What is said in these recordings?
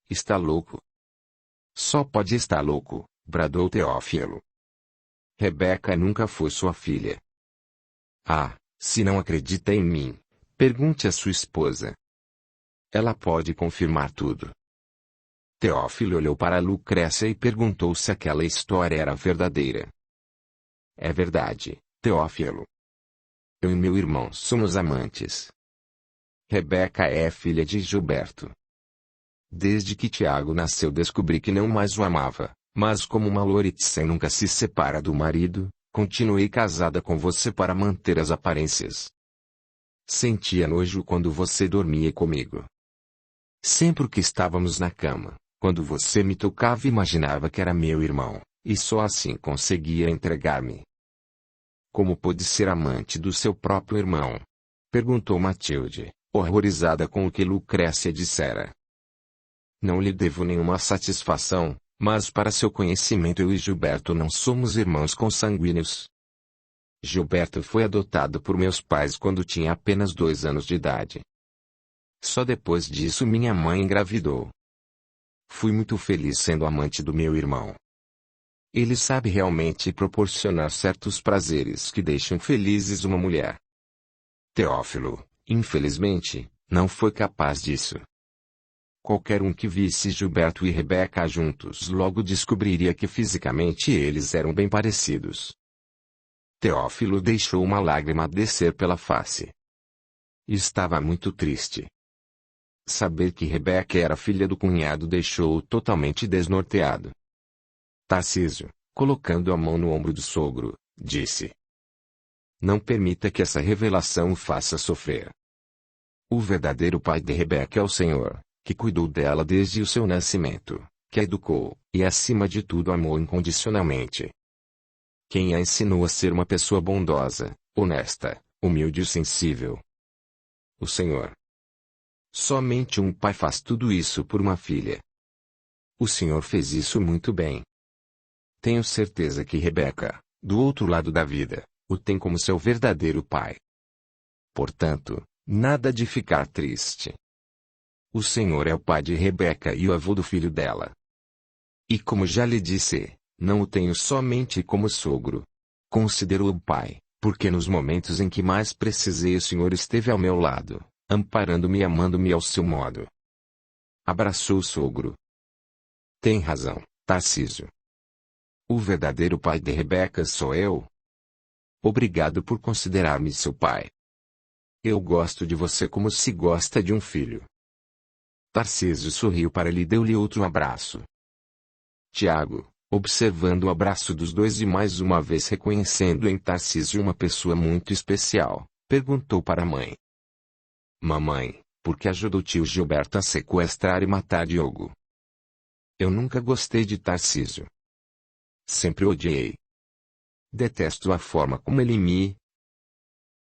Está louco. Só pode estar louco, bradou Teófilo. Rebeca nunca foi sua filha. Ah, se não acredita em mim, pergunte à sua esposa. Ela pode confirmar tudo. Teófilo olhou para Lucrécia e perguntou se aquela história era verdadeira. É verdade, Teófilo. Eu e meu irmão somos amantes. Rebeca é filha de Gilberto. Desde que Tiago nasceu descobri que não mais o amava, mas como uma Loritza nunca se separa do marido, continuei casada com você para manter as aparências. Sentia nojo quando você dormia comigo. Sempre que estávamos na cama, quando você me tocava imaginava que era meu irmão, e só assim conseguia entregar-me. Como pôde ser amante do seu próprio irmão? Perguntou Matilde, horrorizada com o que Lucrécia dissera. Não lhe devo nenhuma satisfação, mas para seu conhecimento eu e Gilberto não somos irmãos consanguíneos. Gilberto foi adotado por meus pais quando tinha apenas 2 anos de idade. Só depois disso minha mãe engravidou. Fui muito feliz sendo amante do meu irmão. Ele sabe realmente proporcionar certos prazeres que deixam felizes uma mulher. Teófilo, infelizmente, não foi capaz disso. Qualquer um que visse Gilberto e Rebeca juntos logo descobriria que fisicamente eles eram bem parecidos. Teófilo deixou uma lágrima descer pela face. Estava muito triste. Saber que Rebeca era filha do cunhado deixou-o totalmente desnorteado. Tarcísio, colocando a mão no ombro do sogro, disse: Não permita que essa revelação o faça sofrer. O verdadeiro pai de Rebeca é o Senhor, que cuidou dela desde o seu nascimento, que a educou, e acima de tudo amou incondicionalmente. Quem a ensinou a ser uma pessoa bondosa, honesta, humilde e sensível? O Senhor. Somente um pai faz tudo isso por uma filha. O Senhor fez isso muito bem. Tenho certeza que Rebeca, do outro lado da vida, o tem como seu verdadeiro pai. Portanto, nada de ficar triste. O Senhor é o pai de Rebeca e o avô do filho dela. E como já lhe disse, não o tenho somente como sogro. Considero-o pai, porque nos momentos em que mais precisei o Senhor esteve ao meu lado, amparando-me e amando-me ao seu modo. Abraçou o sogro. Tem razão, Tarcísio. O verdadeiro pai de Rebeca sou eu. Obrigado por considerar-me seu pai. Eu gosto de você como se gosta de um filho. Tarcísio sorriu para ele e deu-lhe outro abraço. Tiago, observando o abraço dos dois e mais uma vez reconhecendo em Tarcísio uma pessoa muito especial, perguntou para a mãe. Mamãe, por que ajudou tio Gilberto a sequestrar e matar Diogo? Eu nunca gostei de Tarcísio. Sempre odiei. Detesto a forma como ele me...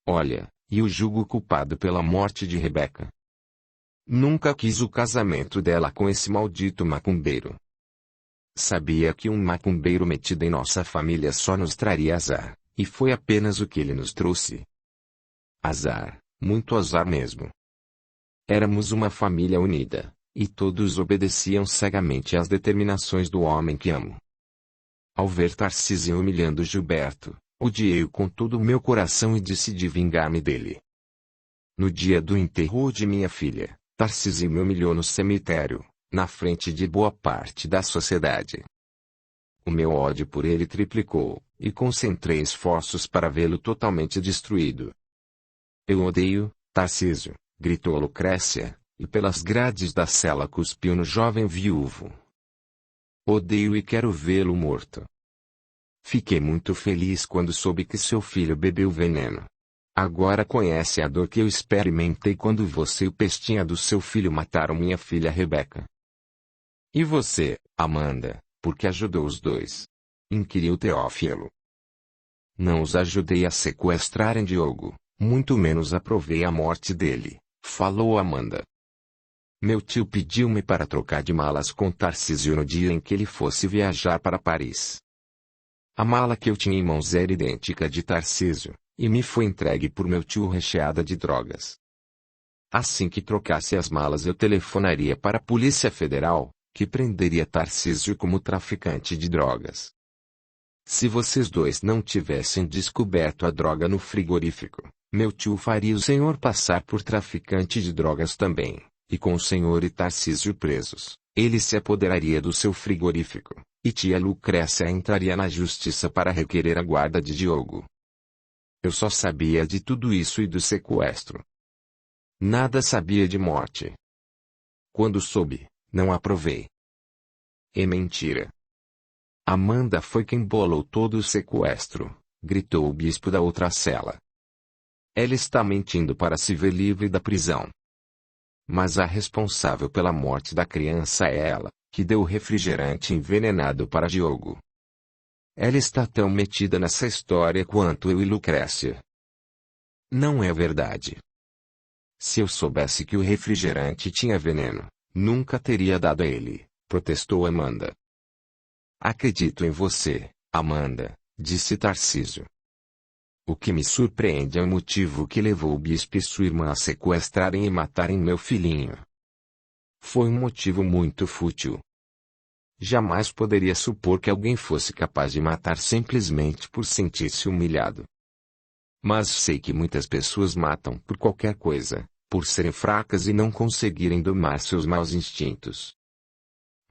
Olha, e o julgo culpado pela morte de Rebeca. Nunca quis o casamento dela com esse maldito macumbeiro. Sabia que um macumbeiro metido em nossa família só nos traria azar, e foi apenas o que ele nos trouxe. Azar, muito azar mesmo. Éramos uma família unida, e todos obedeciam cegamente às determinações do homem que amo. Ao ver Tarcísio humilhando Gilberto, odiei-o com todo o meu coração e decidi vingar-me dele. No dia do enterro de minha filha, Tarcísio me humilhou no cemitério, na frente de boa parte da sociedade. O meu ódio por ele triplicou, e concentrei esforços para vê-lo totalmente destruído. Eu odeio, Tarcísio, gritou Lucrécia, e pelas grades da cela cuspiu no jovem viúvo. Odeio e quero vê-lo morto. Fiquei muito feliz quando soube que seu filho bebeu veneno. Agora conhece a dor que eu experimentei quando você e o pestinha do seu filho mataram minha filha Rebeca. E você, Amanda, por que ajudou os dois? Inquiriu Teófilo. Não os ajudei a sequestrarem Diogo, muito menos aprovei a morte dele, falou Amanda. Meu tio pediu-me para trocar de malas com Tarcísio no dia em que ele fosse viajar para Paris. A mala que eu tinha em mãos era idêntica de Tarcísio, e me foi entregue por meu tio recheada de drogas. Assim que trocasse as malas eu telefonaria para a Polícia Federal, que prenderia Tarcísio como traficante de drogas. Se vocês dois não tivessem descoberto a droga no frigorífico, meu tio faria o senhor passar por traficante de drogas também, e com o senhor e Tarcísio presos, ele se apoderaria do seu frigorífico, e tia Lucrécia entraria na justiça para requerer a guarda de Diogo. Eu só sabia de tudo isso e do sequestro. Nada sabia de morte. Quando soube, não aprovei. É mentira. Amanda foi quem bolou todo o sequestro, gritou o bispo da outra cela. Ela está mentindo para se ver livre da prisão. Mas a responsável pela morte da criança é ela, que deu o refrigerante envenenado para Diogo. Ela está tão metida nessa história quanto eu e Lucrécia. Não é verdade. Se eu soubesse que o refrigerante tinha veneno, nunca teria dado a ele, protestou Amanda. Acredito em você, Amanda, disse Tarcísio. O que me surpreende é o motivo que levou o bispo e sua irmã a sequestrarem e matarem meu filhinho. Foi um motivo muito fútil. Jamais poderia supor que alguém fosse capaz de matar simplesmente por sentir-se humilhado. Mas sei que muitas pessoas matam por qualquer coisa, por serem fracas e não conseguirem domar seus maus instintos.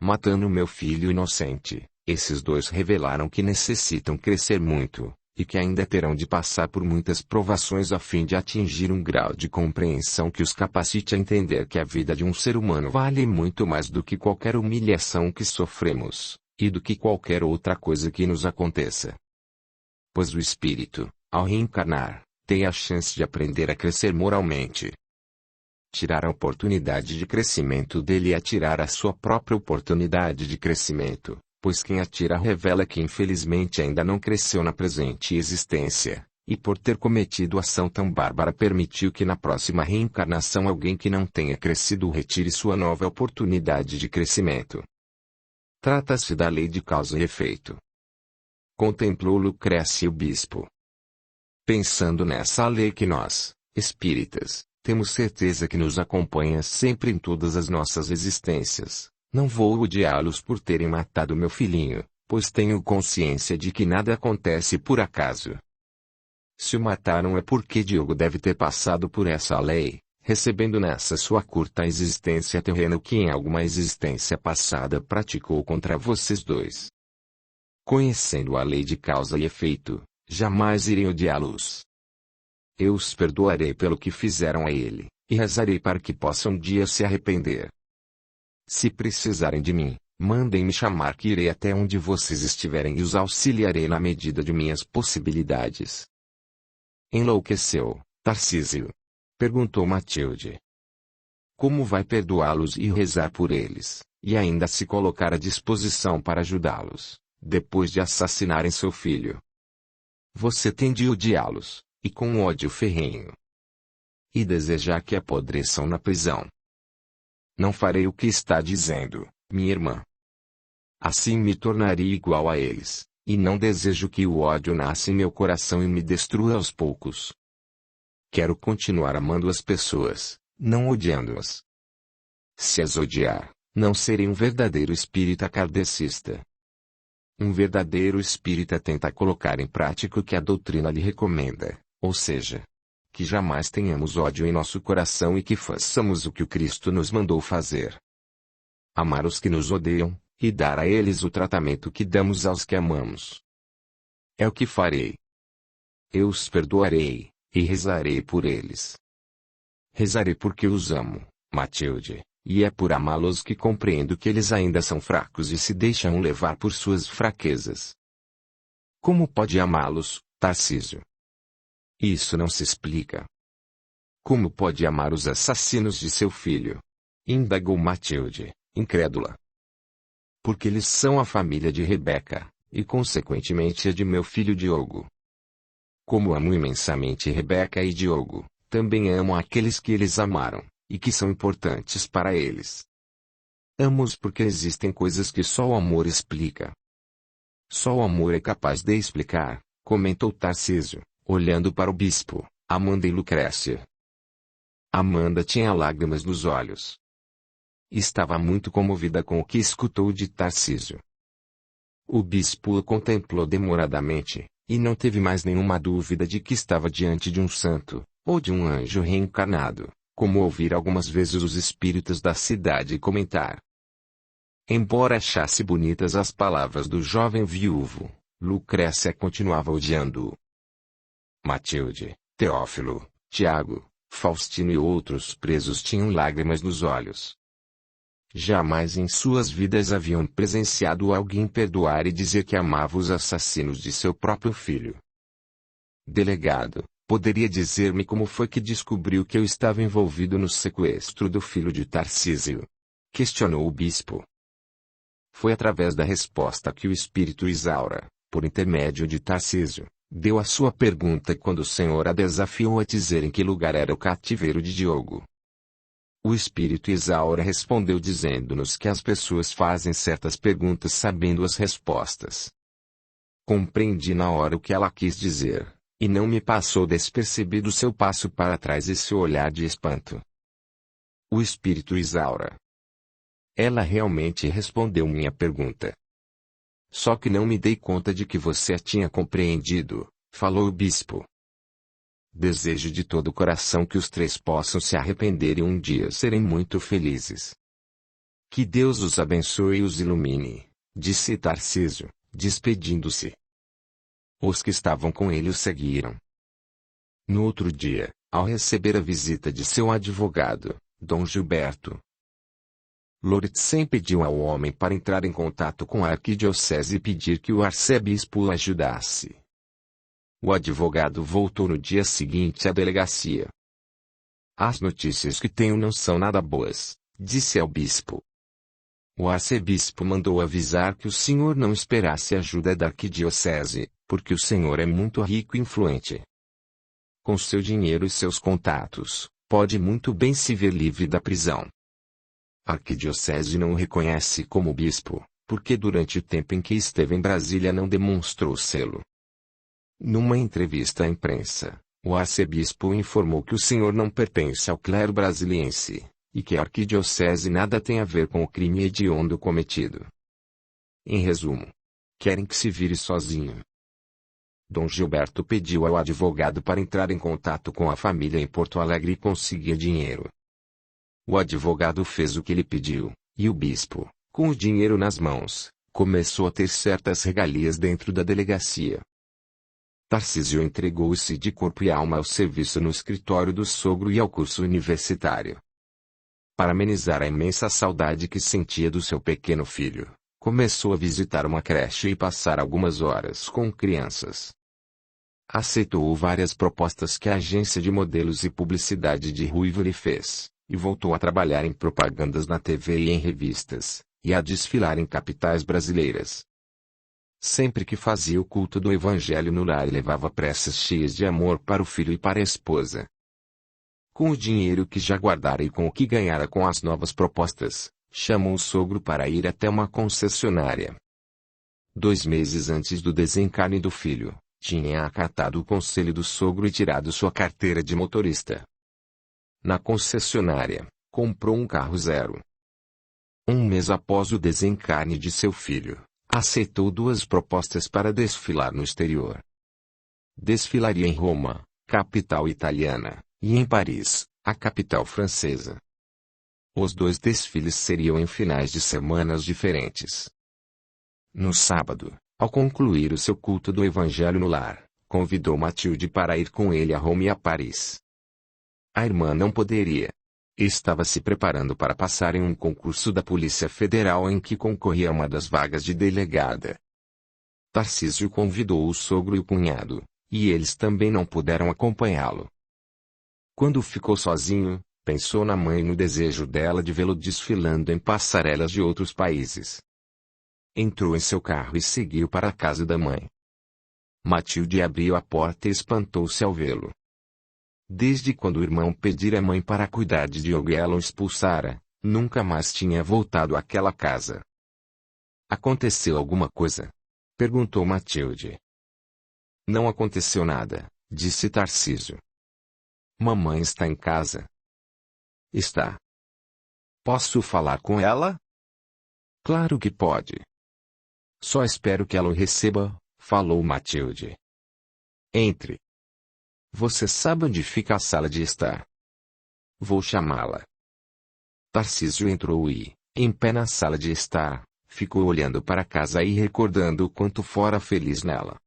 Matando meu filho inocente, esses dois revelaram que necessitam crescer muito, e que ainda terão de passar por muitas provações a fim de atingir um grau de compreensão que os capacite a entender que a vida de um ser humano vale muito mais do que qualquer humilhação que sofremos, e do que qualquer outra coisa que nos aconteça. Pois o espírito, ao reencarnar, tem a chance de aprender a crescer moralmente. Tirar a oportunidade de crescimento dele é tirar a sua própria oportunidade de crescimento, pois quem atira revela que infelizmente ainda não cresceu na presente existência, e por ter cometido ação tão bárbara permitiu que na próxima reencarnação alguém que não tenha crescido retire sua nova oportunidade de crescimento. Trata-se da lei de causa e efeito. Contemplou Lucrécia e o bispo. Pensando nessa lei que nós, espíritas, temos certeza que nos acompanha sempre em todas as nossas existências, não vou odiá-los por terem matado meu filhinho, pois tenho consciência de que nada acontece por acaso. Se o mataram é porque Diogo deve ter passado por essa lei, recebendo nessa sua curta existência terrena o que em alguma existência passada praticou contra vocês dois. Conhecendo a lei de causa e efeito, jamais irei odiá-los. Eu os perdoarei pelo que fizeram a ele, e rezarei para que possam um dia se arrepender. Se precisarem de mim, mandem me chamar que irei até onde vocês estiverem e os auxiliarei na medida de minhas possibilidades. Enlouqueceu, Tarcísio? Perguntou Matilde. Como vai perdoá-los e rezar por eles, e ainda se colocar à disposição para ajudá-los, depois de assassinarem seu filho? Você tem de odiá-los, e com ódio ferrenho. E desejar que apodreçam na prisão. Não farei o que está dizendo, minha irmã. Assim me tornaria igual a eles, e não desejo que o ódio nasça em meu coração e me destrua aos poucos. Quero continuar amando as pessoas, não odiando-as. Se as odiar, não serei um verdadeiro espírita kardecista. Um verdadeiro espírita tenta colocar em prática o que a doutrina lhe recomenda, ou seja, que jamais tenhamos ódio em nosso coração e que façamos o que o Cristo nos mandou fazer. Amar os que nos odeiam, e dar a eles o tratamento que damos aos que amamos. É o que farei. Eu os perdoarei, e rezarei por eles. Rezarei porque os amo, Matilde, e é por amá-los que compreendo que eles ainda são fracos e se deixam levar por suas fraquezas. Como pode amá-los, Tarcísio? Isso não se explica. Como pode amar os assassinos de seu filho? Indagou Matilde, incrédula. Porque eles são a família de Rebeca, e consequentemente a de meu filho Diogo. Como amo imensamente Rebeca e Diogo, também amo aqueles que eles amaram, e que são importantes para eles. Amo-os porque existem coisas que só o amor explica. Só o amor é capaz de explicar, comentou Tarcísio, olhando para o bispo, Amanda e Lucrécia. Amanda tinha lágrimas nos olhos. Estava muito comovida com o que escutou de Tarcísio. O bispo a contemplou demoradamente, e não teve mais nenhuma dúvida de que estava diante de um santo, ou de um anjo reencarnado, como ouvira algumas vezes os espíritos da cidade comentar. Embora achasse bonitas as palavras do jovem viúvo, Lucrécia continuava odiando-o. Matilde, Teófilo, Tiago, Faustino e outros presos tinham lágrimas nos olhos. Jamais em suas vidas haviam presenciado alguém perdoar e dizer que amava os assassinos de seu próprio filho. Delegado, poderia dizer-me como foi que descobriu que eu estava envolvido no sequestro do filho de Tarcísio? Questionou o bispo. Foi através da resposta que o espírito Isaura, por intermédio de Tarcísio, deu a sua pergunta quando o senhor a desafiou a dizer em que lugar era o cativeiro de Diogo. O espírito Isaura respondeu dizendo-nos que as pessoas fazem certas perguntas sabendo as respostas. Compreendi na hora o que ela quis dizer, e não me passou despercebido seu passo para trás e seu olhar de espanto. O espírito Isaura. Ela realmente respondeu minha pergunta. Só que não me dei conta de que você a tinha compreendido, falou o bispo. Desejo de todo o coração que os três possam se arrepender e um dia serem muito felizes. Que Deus os abençoe e os ilumine, disse Tarcísio, despedindo-se. Os que estavam com ele o seguiram. No outro dia, ao receber a visita de seu advogado, Dom Gilberto, Loritzen pediu ao homem para entrar em contato com a arquidiocese e pedir que o arcebispo o ajudasse. O advogado voltou no dia seguinte à delegacia. As notícias que tenho não são nada boas, disse ao bispo. O arcebispo mandou avisar que o senhor não esperasse ajuda da arquidiocese, porque o senhor é muito rico e influente. Com seu dinheiro e seus contatos, pode muito bem se ver livre da prisão. A arquidiocese não o reconhece como bispo, porque durante o tempo em que esteve em Brasília não demonstrou selo. Numa entrevista à imprensa, o arcebispo informou que o senhor não pertence ao clero brasiliense, e que a arquidiocese nada tem a ver com o crime hediondo cometido. Em resumo, querem que se vire sozinho. Dom Gilberto pediu ao advogado para entrar em contato com a família em Porto Alegre e conseguir dinheiro. O advogado fez o que ele pediu, e o bispo, com o dinheiro nas mãos, começou a ter certas regalias dentro da delegacia. Tarcísio entregou-se de corpo e alma ao serviço no escritório do sogro e ao curso universitário. Para amenizar a imensa saudade que sentia do seu pequeno filho, começou a visitar uma creche e passar algumas horas com crianças. Aceitou várias propostas que a agência de modelos e publicidade de Ruivo lhe fez, e voltou a trabalhar em propagandas na TV e em revistas, e a desfilar em capitais brasileiras. Sempre que fazia o culto do evangelho no lar levava preces cheias de amor para o filho e para a esposa. Com o dinheiro que já guardara e com o que ganhara com as novas propostas, chamou o sogro para ir até uma concessionária. 2 meses antes do desencarne do filho, tinha acatado o conselho do sogro e tirado sua carteira de motorista. Na concessionária, comprou um carro zero. 1 mês após o desencarne de seu filho, aceitou 2 propostas para desfilar no exterior. Desfilaria em Roma, capital italiana, e em Paris, a capital francesa. Os 2 desfiles seriam em finais de semanas diferentes. No sábado, ao concluir o seu culto do evangelho no lar, convidou Matilde para ir com ele a Roma e a Paris. A irmã não poderia. Estava se preparando para passar em um concurso da Polícia Federal em que concorria a uma das vagas de delegada. Tarcísio convidou o sogro e o cunhado, e eles também não puderam acompanhá-lo. Quando ficou sozinho, pensou na mãe e no desejo dela de vê-lo desfilando em passarelas de outros países. Entrou em seu carro e seguiu para a casa da mãe. Matilde abriu a porta e espantou-se ao vê-lo. Desde quando o irmão pedira à mãe para cuidar de Diogo e ela o expulsara, nunca mais tinha voltado àquela casa. Aconteceu alguma coisa? Perguntou Matilde. Não aconteceu nada, disse Tarcísio. Mamãe está em casa. Está. Posso falar com ela? Claro que pode. Só espero que ela o receba, falou Matilde. Entre. Você sabe onde fica a sala de estar? Vou chamá-la. Tarcísio entrou e, em pé na sala de estar, ficou olhando para a casa e recordando o quanto fora feliz nela.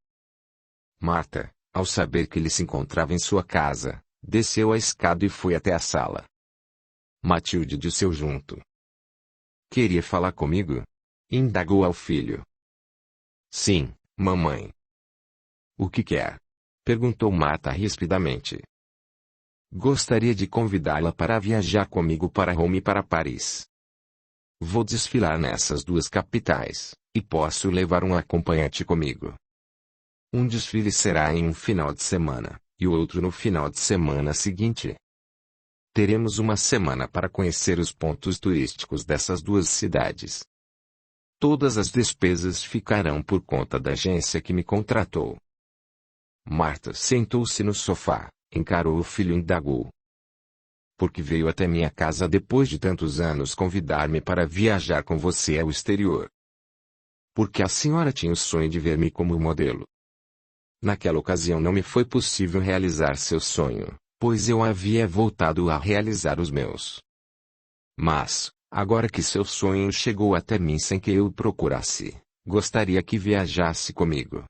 Marta, ao saber que ele se encontrava em sua casa, desceu a escada e foi até a sala. Matilde disse junto. Queria falar comigo? Indagou ao filho. Sim, mamãe. O que quer? Perguntou Marta rispidamente. Gostaria de convidá-la para viajar comigo para Roma e para Paris. Vou desfilar nessas duas capitais, e posso levar um acompanhante comigo. Um desfile será em um final de semana, e o outro no final de semana seguinte. Teremos uma semana para conhecer os pontos turísticos dessas duas cidades. Todas as despesas ficarão por conta da agência que me contratou. Marta sentou-se no sofá, encarou o filho e indagou. Por que veio até minha casa depois de tantos anos convidar-me para viajar com você ao exterior? Porque a senhora tinha o sonho de ver-me como modelo. Naquela ocasião não me foi possível realizar seu sonho, pois eu havia voltado a realizar os meus. Mas, agora que seu sonho chegou até mim sem que eu o procurasse, gostaria que viajasse comigo.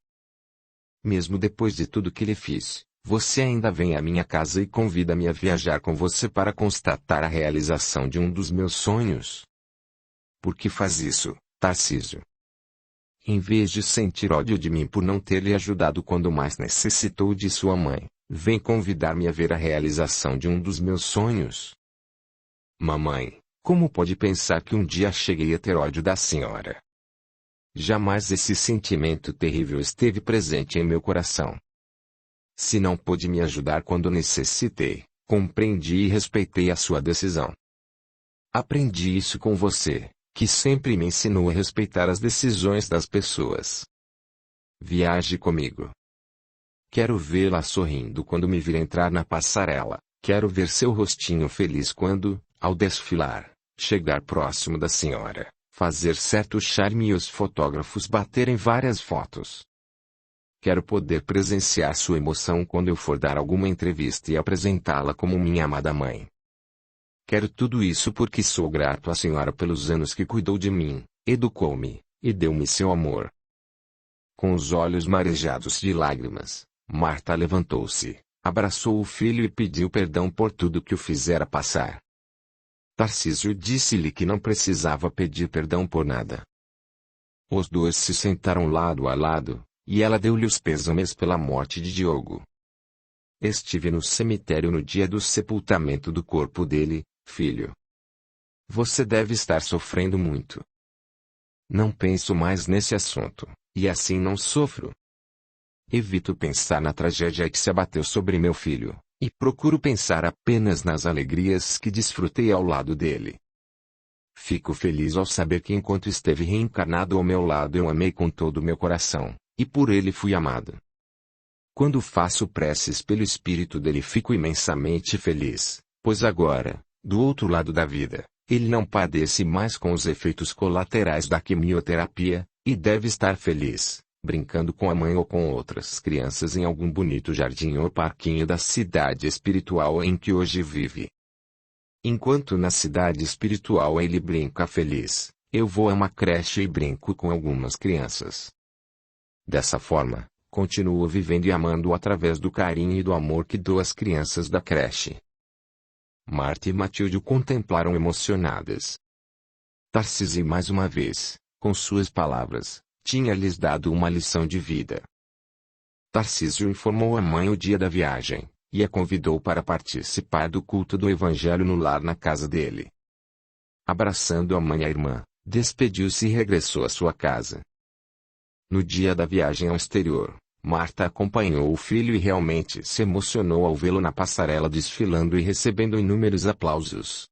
Mesmo depois de tudo que lhe fiz, você ainda vem à minha casa e convida-me a viajar com você para constatar a realização de um dos meus sonhos? Por que faz isso, Tarcísio? Em vez de sentir ódio de mim por não ter lhe ajudado quando mais necessitou de sua mãe, vem convidar-me a ver a realização de um dos meus sonhos? Mamãe, como pode pensar que um dia cheguei a ter ódio da senhora? Jamais esse sentimento terrível esteve presente em meu coração. Se não pôde me ajudar quando necessitei, compreendi e respeitei a sua decisão. Aprendi isso com você, que sempre me ensinou a respeitar as decisões das pessoas. Viaje comigo. Quero vê-la sorrindo quando me vir entrar na passarela, quero ver seu rostinho feliz quando, ao desfilar, chegar próximo da senhora, fazer certo charme e os fotógrafos baterem várias fotos. Quero poder presenciar sua emoção quando eu for dar alguma entrevista e apresentá-la como minha amada mãe. Quero tudo isso porque sou grato à senhora pelos anos que cuidou de mim, educou-me, e deu-me seu amor. Com os olhos marejados de lágrimas, Marta levantou-se, abraçou o filho e pediu perdão por tudo que o fizera passar. Tarcísio disse-lhe que não precisava pedir perdão por nada. Os dois se sentaram lado a lado, e ela deu-lhe os pêsames pela morte de Diogo. Estive no cemitério no dia do sepultamento do corpo dele, filho. Você deve estar sofrendo muito. Não penso mais nesse assunto, e assim não sofro. Evito pensar na tragédia que se abateu sobre meu filho, e procuro pensar apenas nas alegrias que desfrutei ao lado dele. Fico feliz ao saber que enquanto esteve reencarnado ao meu lado eu amei com todo o meu coração, e por ele fui amado. Quando faço preces pelo espírito dele fico imensamente feliz, pois agora, do outro lado da vida, ele não padece mais com os efeitos colaterais da quimioterapia, e deve estar feliz, brincando com a mãe ou com outras crianças em algum bonito jardim ou parquinho da cidade espiritual em que hoje vive. Enquanto na cidade espiritual ele brinca feliz, eu vou a uma creche e brinco com algumas crianças. Dessa forma, continuo vivendo e amando através do carinho e do amor que dou às crianças da creche. Marta e Matilde o contemplaram emocionadas. Tarcísio mais uma vez, com suas palavras, tinha lhes dado uma lição de vida. Tarcísio informou a mãe o dia da viagem, e a convidou para participar do culto do Evangelho no lar na casa dele. Abraçando a mãe e a irmã, despediu-se e regressou à sua casa. No dia da viagem ao exterior, Marta acompanhou o filho e realmente se emocionou ao vê-lo na passarela desfilando e recebendo inúmeros aplausos.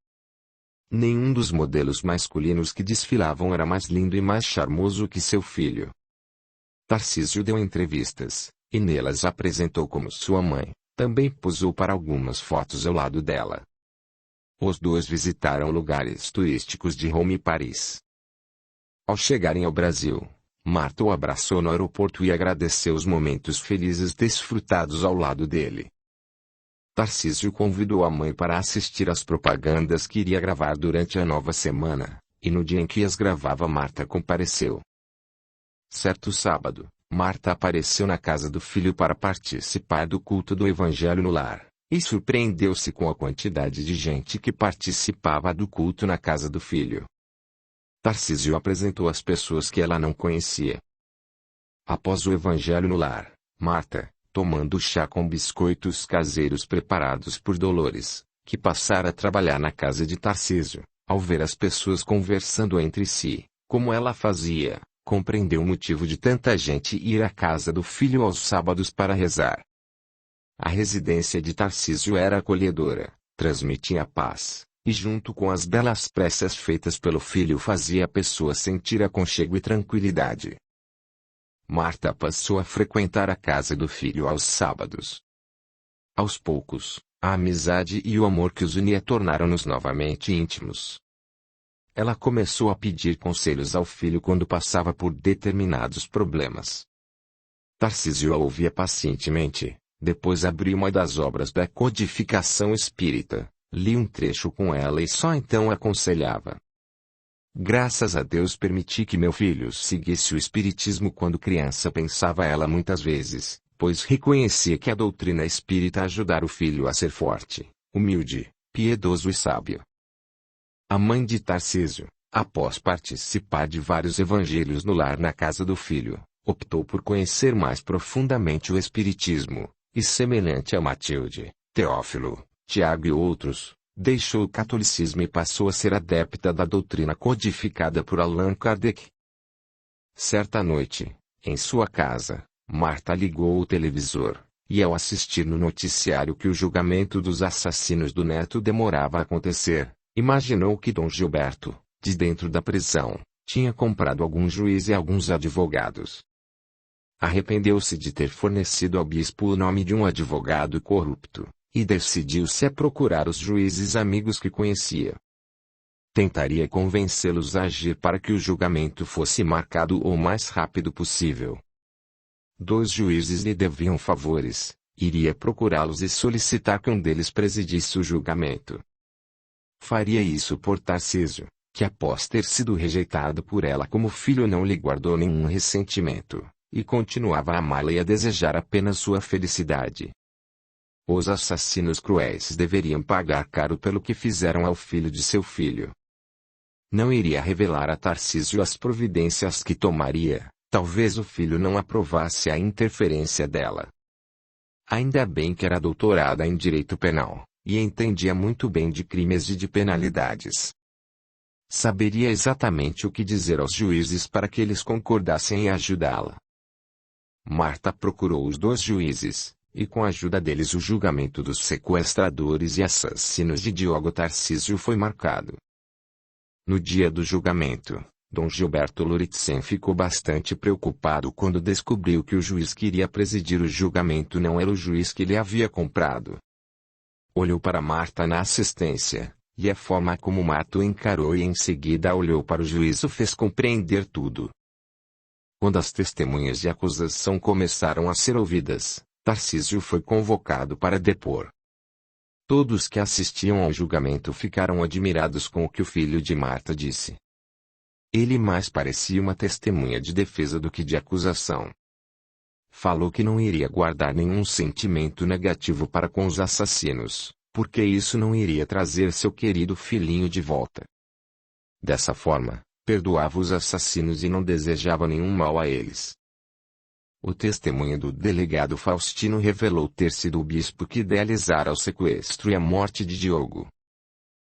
Nenhum dos modelos masculinos que desfilavam era mais lindo e mais charmoso que seu filho. Tarcísio deu entrevistas, e nelas apresentou como sua mãe, também posou para algumas fotos ao lado dela. Os dois visitaram lugares turísticos de Roma e Paris. Ao chegarem ao Brasil, Marta o abraçou no aeroporto e agradeceu os momentos felizes desfrutados ao lado dele. Tarcísio convidou a mãe para assistir às propagandas que iria gravar durante a nova semana, e no dia em que as gravava Marta compareceu. Certo sábado, Marta apareceu na casa do filho para participar do culto do Evangelho no lar, e surpreendeu-se com a quantidade de gente que participava do culto na casa do filho. Tarcísio apresentou as pessoas que ela não conhecia. Após o Evangelho no lar, Marta, tomando chá com biscoitos caseiros preparados por Dolores, que passara a trabalhar na casa de Tarcísio, ao ver as pessoas conversando entre si, como ela fazia, compreendeu o motivo de tanta gente ir à casa do filho aos sábados para rezar. A residência de Tarcísio era acolhedora, transmitia paz, e junto com as belas preces feitas pelo filho fazia a pessoa sentir aconchego e tranquilidade. Marta passou a frequentar a casa do filho aos sábados. Aos poucos, a amizade e o amor que os unia tornaram-nos novamente íntimos. Ela começou a pedir conselhos ao filho quando passava por determinados problemas. Tarcísio a ouvia pacientemente, depois abriu uma das obras da codificação espírita, li um trecho com ela e só então aconselhava. Graças a Deus permiti que meu filho seguisse o espiritismo quando criança, pensava ela muitas vezes, pois reconhecia que a doutrina espírita ajudara o filho a ser forte, humilde, piedoso e sábio. A mãe de Tarcísio, após participar de vários evangelhos no lar na casa do filho, optou por conhecer mais profundamente o espiritismo, e semelhante a Matilde, Teófilo, Tiago e outros, deixou o catolicismo e passou a ser adepta da doutrina codificada por Allan Kardec. Certa noite, em sua casa, Marta ligou o televisor, e ao assistir no noticiário que o julgamento dos assassinos do neto demorava a acontecer, imaginou que Dom Gilberto, de dentro da prisão, tinha comprado algum juiz e alguns advogados. Arrependeu-se de ter fornecido ao bispo o nome de um advogado corrupto, e decidiu-se a procurar os juízes amigos que conhecia. Tentaria convencê-los a agir para que o julgamento fosse marcado o mais rápido possível. 2 juízes lhe deviam favores, iria procurá-los e solicitar que um deles presidisse o julgamento. Faria isso por Tarcísio, que após ter sido rejeitado por ela como filho não lhe guardou nenhum ressentimento, e continuava a amá-la e a desejar apenas sua felicidade. Os assassinos cruéis deveriam pagar caro pelo que fizeram ao filho de seu filho. Não iria revelar a Tarcísio as providências que tomaria, talvez o filho não aprovasse a interferência dela. Ainda bem que era doutorada em direito penal, e entendia muito bem de crimes e de penalidades. Saberia exatamente o que dizer aos juízes para que eles concordassem em ajudá-la. Marta procurou os 2 juízes, e com a ajuda deles o julgamento dos sequestradores e assassinos de Diogo Tarcísio foi marcado. No dia do julgamento, Dom Gilberto Loritzen ficou bastante preocupado quando descobriu que o juiz que iria presidir o julgamento não era o juiz que ele havia comprado. Olhou para Marta na assistência, e a forma como Marta o encarou e em seguida olhou para o juiz o fez compreender tudo. Quando as testemunhas de acusação começaram a ser ouvidas, Tarcísio foi convocado para depor. Todos que assistiam ao julgamento ficaram admirados com o que o filho de Marta disse. Ele mais parecia uma testemunha de defesa do que de acusação. Falou que não iria guardar nenhum sentimento negativo para com os assassinos, porque isso não iria trazer seu querido filhinho de volta. Dessa forma, perdoava os assassinos e não desejava nenhum mal a eles. O testemunho do delegado Faustino revelou ter sido o bispo que idealizara o sequestro e a morte de Diogo.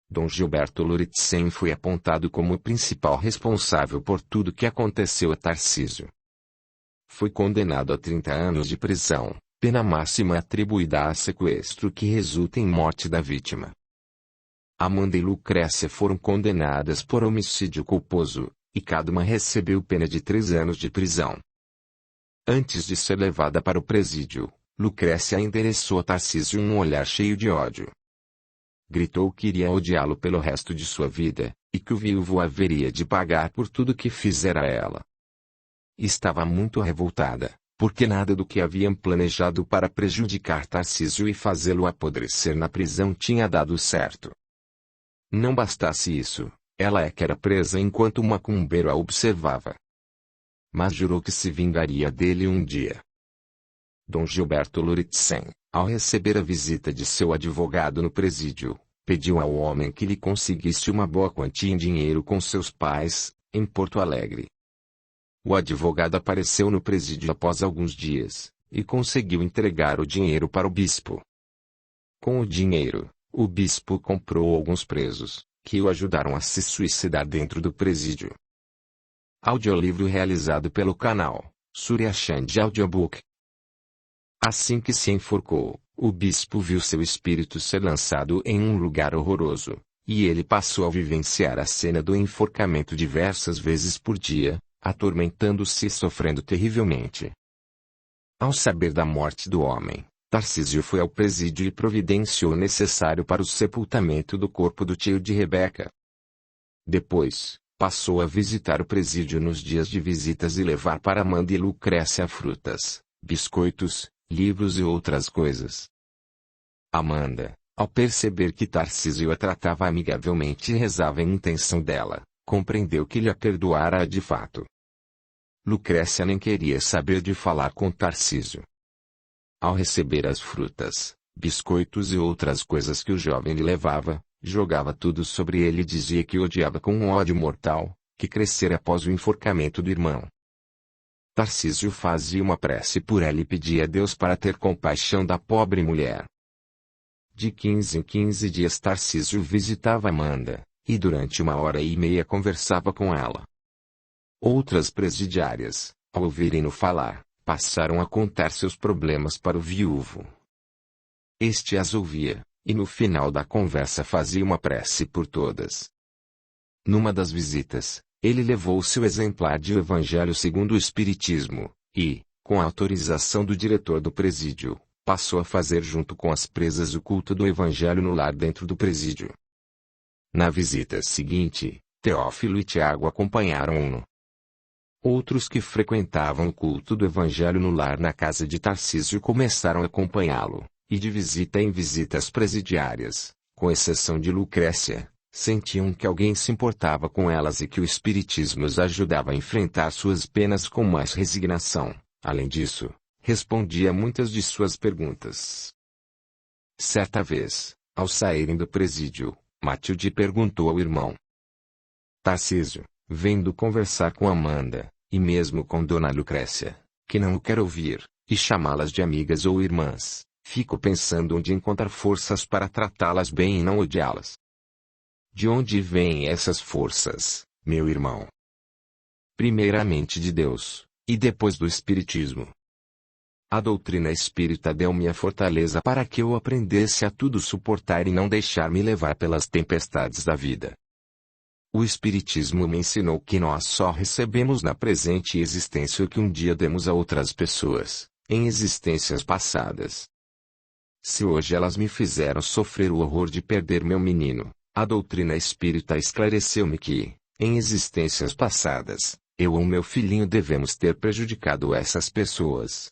Dom Gilberto Loritzen foi apontado como o principal responsável por tudo que aconteceu a Tarcísio. Foi condenado a 30 anos de prisão, pena máxima atribuída a sequestro que resulta em morte da vítima. Amanda e Lucrécia foram condenadas por homicídio culposo, e cada uma recebeu pena de 3 anos de prisão. Antes de ser levada para o presídio, Lucrécia endereçou a Tarcísio um olhar cheio de ódio. gritou que iria odiá-lo pelo resto de sua vida, e que o viúvo haveria de pagar por tudo que fizera a ela. Estava muito revoltada, porque nada do que haviam planejado para prejudicar Tarcísio e fazê-lo apodrecer na prisão tinha dado certo. Não bastasse isso, ela é que era presa enquanto o macumbeiro a observava. Mas jurou que se vingaria dele um dia. Dom Gilberto Loritzen, ao receber a visita de seu advogado no presídio, pediu ao homem que lhe conseguisse uma boa quantia em dinheiro com seus pais, em Porto Alegre. O advogado apareceu no presídio após alguns dias, e conseguiu entregar o dinheiro para o bispo. Com o dinheiro, o bispo comprou alguns presos, que o ajudaram a se suicidar dentro do presídio. Audiolivro realizado pelo canal Surya Chand Audiobook. Assim que se enforcou, o bispo viu seu espírito ser lançado em um lugar horroroso, e ele passou a vivenciar a cena do enforcamento diversas vezes por dia, atormentando-se e sofrendo terrivelmente. Ao saber da morte do homem, Tarcísio foi ao presídio e providenciou o necessário para o sepultamento do corpo do tio de Rebeca. Depois, passou a visitar o presídio nos dias de visitas e levar para Amanda e Lucrécia frutas, biscoitos, livros e outras coisas. Amanda, ao perceber que Tarcísio a tratava amigavelmente e rezava em intenção dela, compreendeu que lhe a perdoara de fato. Lucrécia nem queria saber de falar com Tarcísio. Ao receber as frutas, biscoitos e outras coisas que o jovem lhe levava, jogava tudo sobre ele e dizia que o odiava com um ódio mortal, que crescera após o enforcamento do irmão. Tarcísio fazia uma prece por ela e pedia a Deus para ter compaixão da pobre mulher. De 15 em 15 dias Tarcísio visitava Amanda, e durante 1h30 conversava com ela. Outras presidiárias, ao ouvirem-no falar, passaram a contar seus problemas para o viúvo. Este as ouvia, e no final da conversa fazia uma prece por todas. Numa das visitas, ele levou o seu exemplar de O Evangelho segundo o Espiritismo, e, com a autorização do diretor do presídio, passou a fazer junto com as presas o culto do Evangelho no lar dentro do presídio. Na visita seguinte, Teófilo e Tiago acompanharam-no. Outros que frequentavam o culto do Evangelho no lar na casa de Tarcísio começaram a acompanhá-lo, e de visita em visitas presidiárias, com exceção de Lucrécia, sentiam que alguém se importava com elas e que o Espiritismo as ajudava a enfrentar suas penas com mais resignação. Além disso, respondia a muitas de suas perguntas. Certa vez, ao saírem do presídio, Matilde perguntou ao irmão Tarcísio, vendo conversar com Amanda, e mesmo com Dona Lucrécia, que não o quer ouvir, e chamá-las de amigas ou irmãs, fico pensando onde encontrar forças para tratá-las bem e não odiá-las. De onde vêm essas forças, meu irmão? Primeiramente de Deus, e depois do Espiritismo. A doutrina espírita deu-me a fortaleza para que eu aprendesse a tudo suportar e não deixar-me levar pelas tempestades da vida. O Espiritismo me ensinou que nós só recebemos na presente existência o que um dia demos a outras pessoas, em existências passadas. Se hoje elas me fizeram sofrer o horror de perder meu menino, a doutrina espírita esclareceu-me que, em existências passadas, eu ou meu filhinho devemos ter prejudicado essas pessoas.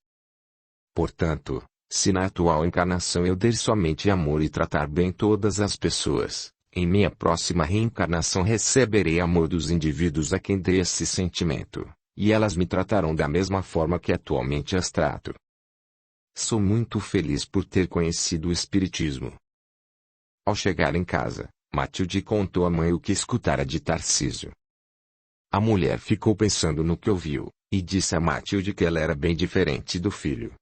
Portanto, se na atual encarnação eu der somente amor e tratar bem todas as pessoas, em minha próxima reencarnação receberei amor dos indivíduos a quem dei esse sentimento, e elas me tratarão da mesma forma que atualmente as trato. Sou muito feliz por ter conhecido o Espiritismo. Ao chegar em casa, Matilde contou à mãe o que escutara de Tarcísio. A mulher ficou pensando no que ouviu, e disse a Matilde que ela era bem diferente do filho.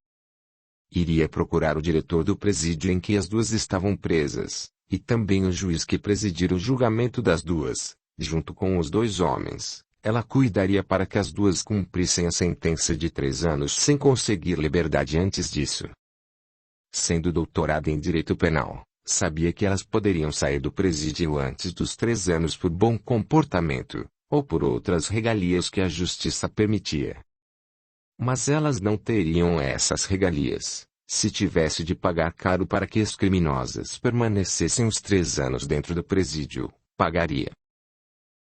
Iria procurar o diretor do presídio em que as duas estavam presas, e também o juiz que presidira o julgamento das duas, junto com os dois homens. Ela cuidaria para que as duas cumprissem a sentença de 3 anos sem conseguir liberdade antes disso. Sendo doutorada em Direito Penal, sabia que elas poderiam sair do presídio antes dos 3 anos por bom comportamento, ou por outras regalias que a justiça permitia. Mas elas não teriam essas regalias, se tivesse de pagar caro para que as criminosas permanecessem os 3 anos dentro do presídio, pagaria.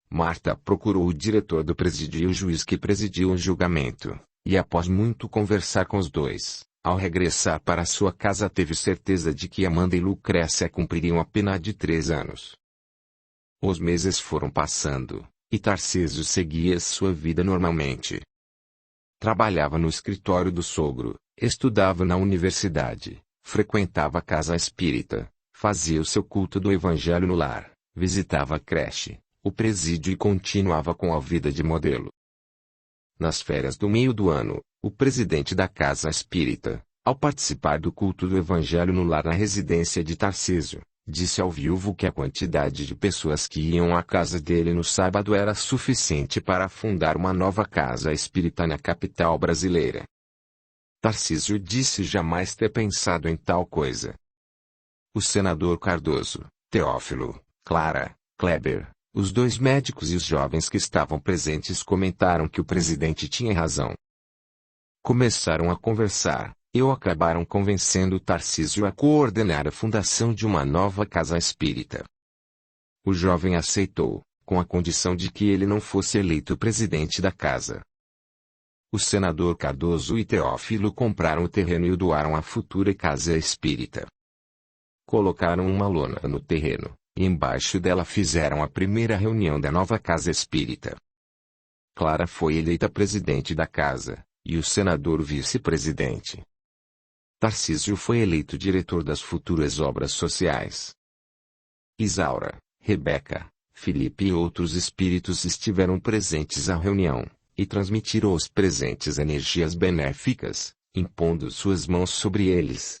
Marta procurou o diretor do presídio e o juiz que presidiu o julgamento, e após muito conversar com os dois, ao regressar para sua casa teve certeza de que Amanda e Lucrécia cumpririam a pena de 3 anos. Os meses foram passando, e Tarcísio seguia sua vida normalmente. Trabalhava no escritório do sogro, estudava na universidade, frequentava a casa espírita, fazia o seu culto do evangelho no lar, visitava a creche, o presídio e continuava com a vida de modelo. Nas férias do meio do ano, o presidente da casa espírita, ao participar do culto do evangelho no lar na residência de Tarcísio, disse ao viúvo que a quantidade de pessoas que iam à casa dele no sábado era suficiente para fundar uma nova casa espírita na capital brasileira. Tarcísio disse jamais ter pensado em tal coisa. O senador Cardoso, Teófilo, Clara, Kleber, os 2 médicos e os jovens que estavam presentes comentaram que o presidente tinha razão. Começaram a conversar, e acabaram convencendo Tarcísio a coordenar a fundação de uma nova casa espírita. O jovem aceitou, com a condição de que ele não fosse eleito presidente da casa. O senador Cardoso e Teófilo compraram o terreno e o doaram à futura casa espírita. Colocaram uma lona no terreno, e embaixo dela fizeram a primeira reunião da nova casa espírita. Clara foi eleita presidente da casa, e o senador vice-presidente. Tarcísio foi eleito diretor das futuras obras sociais. Isaura, Rebeca, Felipe e outros espíritos estiveram presentes à reunião, e transmitiram aos presentes energias benéficas, impondo suas mãos sobre eles.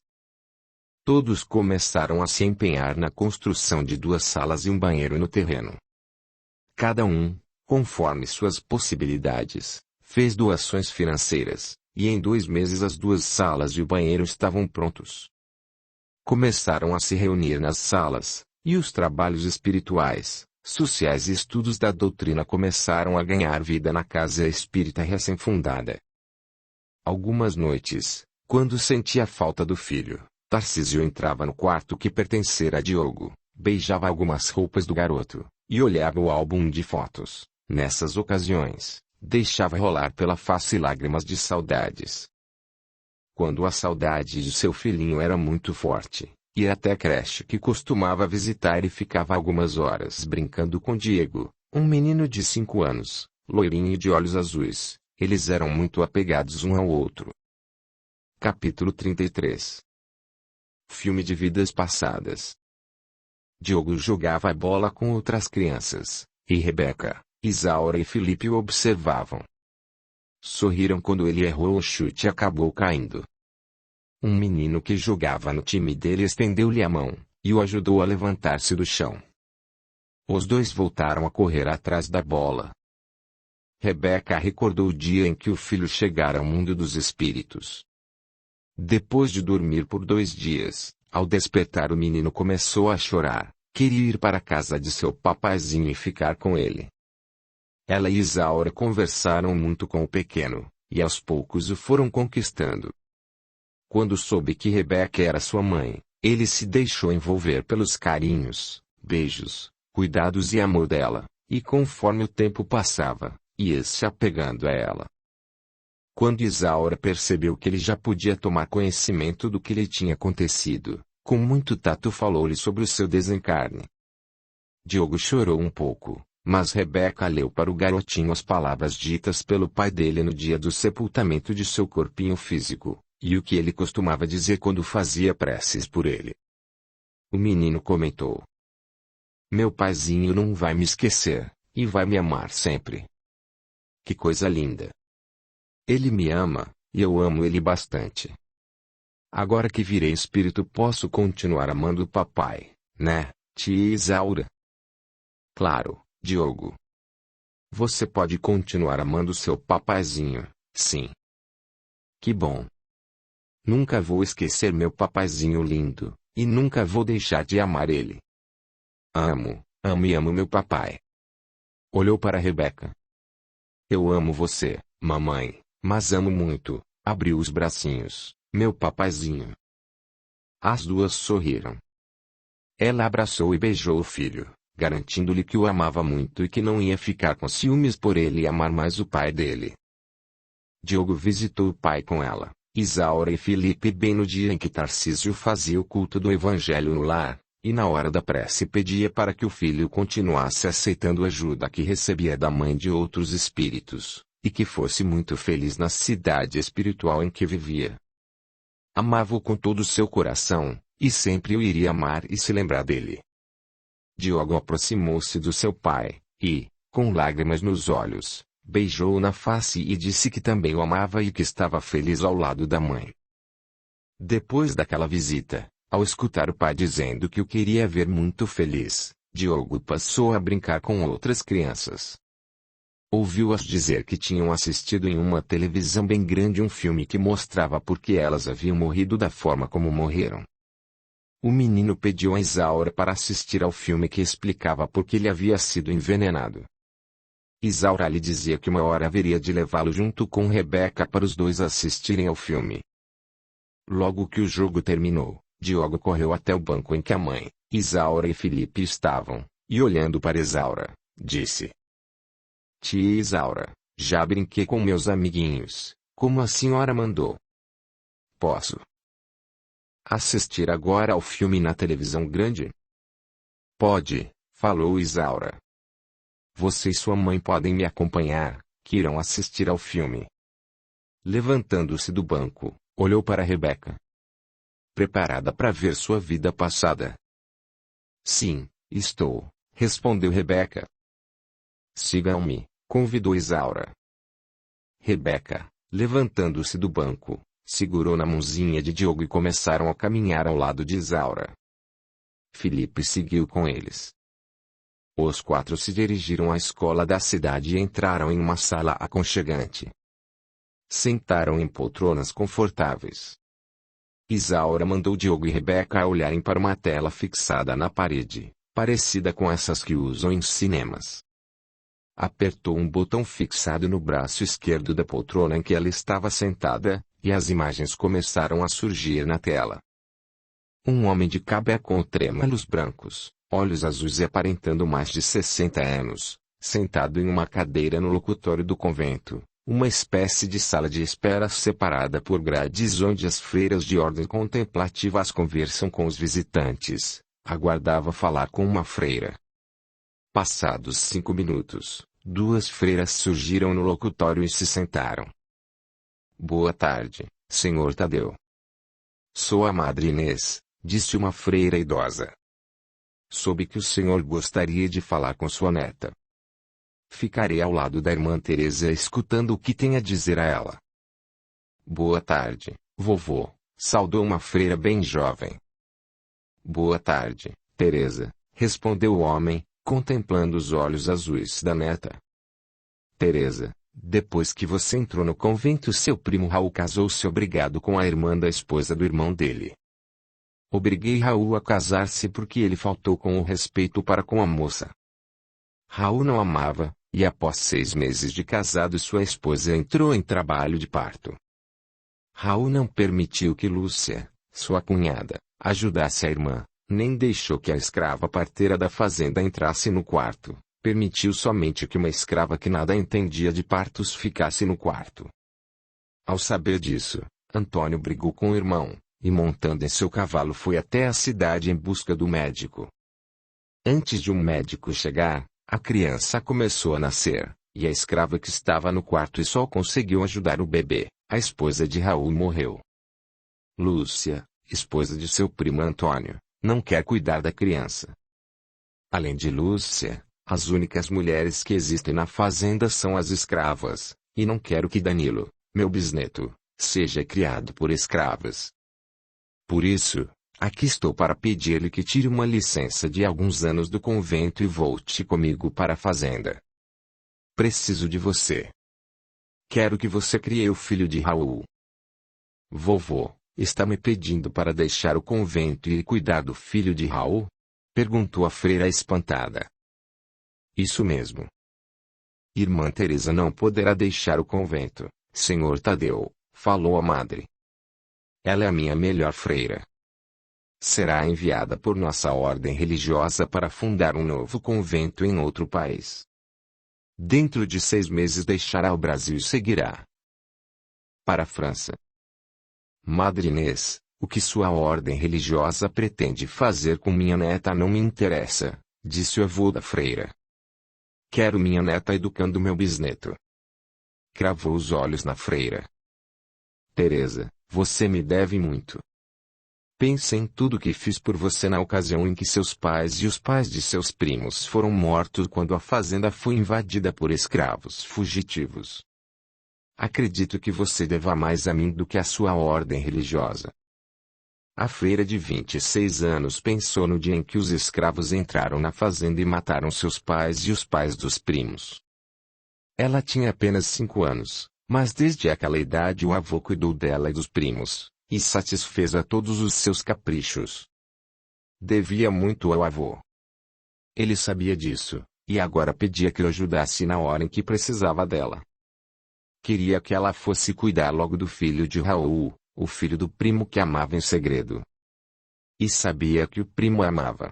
Todos começaram a se empenhar na construção de 2 salas e um banheiro no terreno. Cada um, conforme suas possibilidades, fez doações financeiras, e em 2 meses as 2 salas e o banheiro estavam prontos. Começaram a se reunir nas salas, e os trabalhos espirituais, sociais e estudos da doutrina começaram a ganhar vida na casa espírita recém-fundada. Algumas noites, quando sentia falta do filho, Tarcísio entrava no quarto que pertencera a Diogo, beijava algumas roupas do garoto, e olhava o álbum de fotos. Nessas ocasiões, deixava rolar pela face lágrimas de saudades. Quando a saudade de seu filhinho era muito forte, ia até a creche que costumava visitar e ficava algumas horas brincando com Diego, um menino de 5 anos, loirinho e de olhos azuis. Eles eram muito apegados um ao outro. Capítulo 33. Filme de vidas passadas. Diogo jogava a bola com outras crianças, e Rebeca, Isaura e Felipe o observavam. Sorriram quando ele errou o chute e acabou caindo. Um menino que jogava no time dele estendeu-lhe a mão, e o ajudou a levantar-se do chão. Os 2 voltaram a correr atrás da bola. Rebeca recordou o dia em que o filho chegara ao mundo dos espíritos. Depois de dormir por 2 dias, ao despertar o menino começou a chorar, queria ir para a casa de seu papaizinho e ficar com ele. Ela e Isaura conversaram muito com o pequeno, e aos poucos o foram conquistando. Quando soube que Rebeca era sua mãe, ele se deixou envolver pelos carinhos, beijos, cuidados e amor dela, e conforme o tempo passava, ia se apegando a ela. Quando Isaura percebeu que ele já podia tomar conhecimento do que lhe tinha acontecido, com muito tato falou-lhe sobre o seu desencarne. Diogo chorou um pouco, mas Rebeca leu para o garotinho as palavras ditas pelo pai dele no dia do sepultamento de seu corpinho físico, e o que ele costumava dizer quando fazia preces por ele. O menino comentou: "Meu paizinho não vai me esquecer, e vai me amar sempre. Que coisa linda! Ele me ama, e eu amo ele bastante. Agora que virei espírito posso continuar amando o papai, né, tia Isaura?" "Claro, Diogo. Você pode continuar amando seu papaizinho, sim." "Que bom. Nunca vou esquecer meu papaizinho lindo, e nunca vou deixar de amar ele. Amo, amo e amo meu papai." Olhou para Rebeca. "Eu amo você, mamãe, mas amo muito." Abriu os bracinhos, meu papaizinho. As duas sorriram. Ela abraçou e beijou o filho, garantindo-lhe que o amava muito e que não ia ficar com ciúmes por ele amar mais o pai dele. Diogo visitou o pai com ela, Isaura e Filipe bem no dia em que Tarcísio fazia o culto do evangelho no lar, e na hora da prece pedia para que o filho continuasse aceitando a ajuda que recebia da mãe de outros espíritos, e que fosse muito feliz na cidade espiritual em que vivia. Amava-o com todo o seu coração, e sempre o iria amar e se lembrar dele. Diogo aproximou-se do seu pai, e, com lágrimas nos olhos, beijou-o na face e disse que também o amava e que estava feliz ao lado da mãe. Depois daquela visita, ao escutar o pai dizendo que o queria ver muito feliz, Diogo passou a brincar com outras crianças. Ouviu-as dizer que tinham assistido em uma televisão bem grande um filme que mostrava por que elas haviam morrido da forma como morreram. O menino pediu a Isaura para assistir ao filme que explicava por que ele havia sido envenenado. Isaura lhe dizia que uma hora haveria de levá-lo junto com Rebeca para os dois assistirem ao filme. Logo que o jogo terminou, Diogo correu até o banco em que a mãe, Isaura e Filipe estavam, e olhando para Isaura, disse: Tia Isaura, já brinquei com meus amiguinhos, como a senhora mandou. Posso assistir agora ao filme na televisão grande? Pode, falou Isaura. Você e sua mãe podem me acompanhar, que irão assistir ao filme. Levantando-se do banco, olhou para Rebeca. Preparada para ver sua vida passada? Sim, estou, respondeu Rebeca. Sigam-me, convidou Isaura. Rebeca, levantando-se do banco, segurou na mãozinha de Diogo e começaram a caminhar ao lado de Isaura. Filipe seguiu com eles. Os quatro se dirigiram à escola da cidade e entraram em uma sala aconchegante. Sentaram em poltronas confortáveis. Isaura mandou Diogo e Rebeca olharem para uma tela fixada na parede, parecida com essas que usam em cinemas. Apertou um botão fixado no braço esquerdo da poltrona em que ela estava sentada, e as imagens começaram a surgir na tela. Um homem de cabeça com trêmulos brancos, olhos azuis e aparentando mais de 60 anos, sentado em uma cadeira no locutório do convento, uma espécie de sala de espera separada por grades onde as freiras de ordem contemplativas conversam com os visitantes, aguardava falar com uma freira. Passados 5 minutos, duas freiras surgiram no locutório e se sentaram. Boa tarde, senhor Tadeu. Sou a Madre Inês, disse uma freira idosa. Soube que o senhor gostaria de falar com sua neta. Ficarei ao lado da irmã Teresa escutando o que tem a dizer a ela. Boa tarde, vovô, saudou uma freira bem jovem. Boa tarde, Teresa, respondeu o homem, contemplando os olhos azuis da neta. Teresa, depois que você entrou no convento, seu primo Raul casou-se obrigado com a irmã da esposa do irmão dele. Obriguei Raul a casar-se porque ele faltou com o respeito para com a moça. Raul não amava, e após 6 meses de casado sua esposa entrou em trabalho de parto. Raul não permitiu que Lúcia, sua cunhada, ajudasse a irmã, nem deixou que a escrava parteira da fazenda entrasse no quarto, permitiu somente que uma escrava que nada entendia de partos ficasse no quarto. Ao saber disso, Antônio brigou com o irmão, e montando em seu cavalo foi até a cidade em busca do médico. Antes de um médico chegar, a criança começou a nascer, e a escrava que estava no quarto e só conseguiu ajudar o bebê, a esposa de Raul morreu. Lúcia, esposa de seu primo Antônio, não quer cuidar da criança. Além de Lúcia, as únicas mulheres que existem na fazenda são as escravas, e não quero que Danilo, meu bisneto, seja criado por escravas. Por isso, aqui estou para pedir-lhe que tire uma licença de alguns anos do convento e volte comigo para a fazenda. Preciso de você. Quero que você crie o filho de Raul. Vovô, está me pedindo para deixar o convento e cuidar do filho de Raul? Perguntou a freira espantada. Isso mesmo. Irmã Teresa não poderá deixar o convento, senhor Tadeu, falou a madre. Ela é a minha melhor freira. Será enviada por nossa ordem religiosa para fundar um novo convento em outro país. Dentro de 6 meses deixará o Brasil e seguirá para a França. Madre Inês, o que sua ordem religiosa pretende fazer com minha neta não me interessa, disse o avô da freira. Quero minha neta educando meu bisneto. Cravou os olhos na freira. Teresa, você me deve muito. Pense em tudo que fiz por você na ocasião em que seus pais e os pais de seus primos foram mortos quando a fazenda foi invadida por escravos fugitivos. Acredito que você deva mais a mim do que a sua ordem religiosa. A freira de 26 anos pensou no dia em que os escravos entraram na fazenda e mataram seus pais e os pais dos primos. Ela tinha apenas 5 anos, mas desde aquela idade o avô cuidou dela e dos primos, e satisfez a todos os seus caprichos. Devia muito ao avô. Ele sabia disso, e agora pedia que o ajudasse na hora em que precisava dela. Queria que ela fosse cuidar logo do filho de Raul, o filho do primo que amava em segredo. E sabia que o primo a amava.